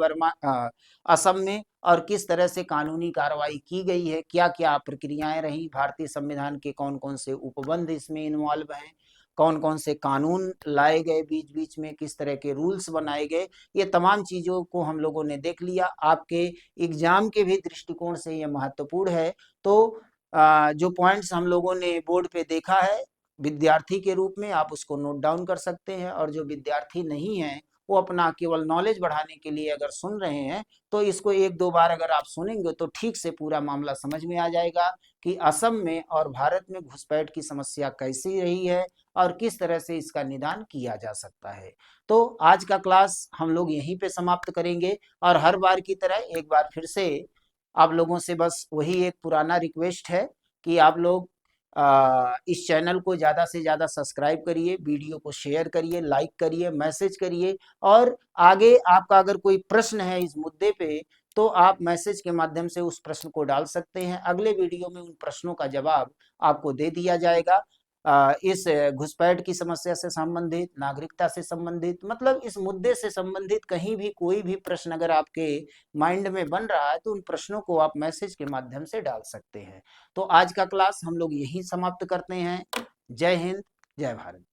असम में, और किस तरह से कानूनी कार्रवाई की गई है, क्या क्या प्रक्रियाएं रही, भारतीय संविधान के कौन कौन से उपबंध इसमें इन्वॉल्व हैं, कौन कौन से कानून लाए गए बीच बीच में, किस तरह के रूल्स बनाए गए, ये तमाम चीजों को हम लोगों ने देख लिया। आपके एग्जाम के भी दृष्टिकोण से ये महत्वपूर्ण है। तो जो पॉइंट्स हम लोगों ने बोर्ड पे देखा है विद्यार्थी के रूप में, आप उसको नोट डाउन कर सकते हैं, और जो विद्यार्थी नहीं है वो अपना केवल नॉलेज बढ़ाने के लिए अगर सुन रहे हैं तो इसको 1-2 बार अगर आप सुनेंगे तो ठीक से पूरा मामला समझ में आ जाएगा कि असम में और भारत में घुसपैठ की समस्या कैसी रही है और किस तरह से इसका निदान किया जा सकता है। तो आज का क्लास हम लोग यहीं पे समाप्त करेंगे, और हर बार की तरह एक बार फिर से आप लोगों से बस वही एक पुराना रिक्वेस्ट है कि आप लोग इस चैनल को ज़्यादा से ज़्यादा सब्सक्राइब करिए, वीडियो को शेयर करिए, लाइक करिए, मैसेज करिए, और आगे आपका अगर कोई प्रश्न है इस मुद्दे पे तो आप मैसेज के माध्यम से उस प्रश्न को डाल सकते हैं। अगले वीडियो में उन प्रश्नों का जवाब आपको दे दिया जाएगा। इस घुसपैठ की समस्या से संबंधित, नागरिकता से संबंधित, मतलब इस मुद्दे से संबंधित कहीं भी कोई भी प्रश्न अगर आपके माइंड में बन रहा है तो उन प्रश्नों को आप मैसेज के माध्यम से डाल सकते हैं। तो आज का क्लास हम लोग यहीं समाप्त करते हैं। जय हिंद, जय भारत।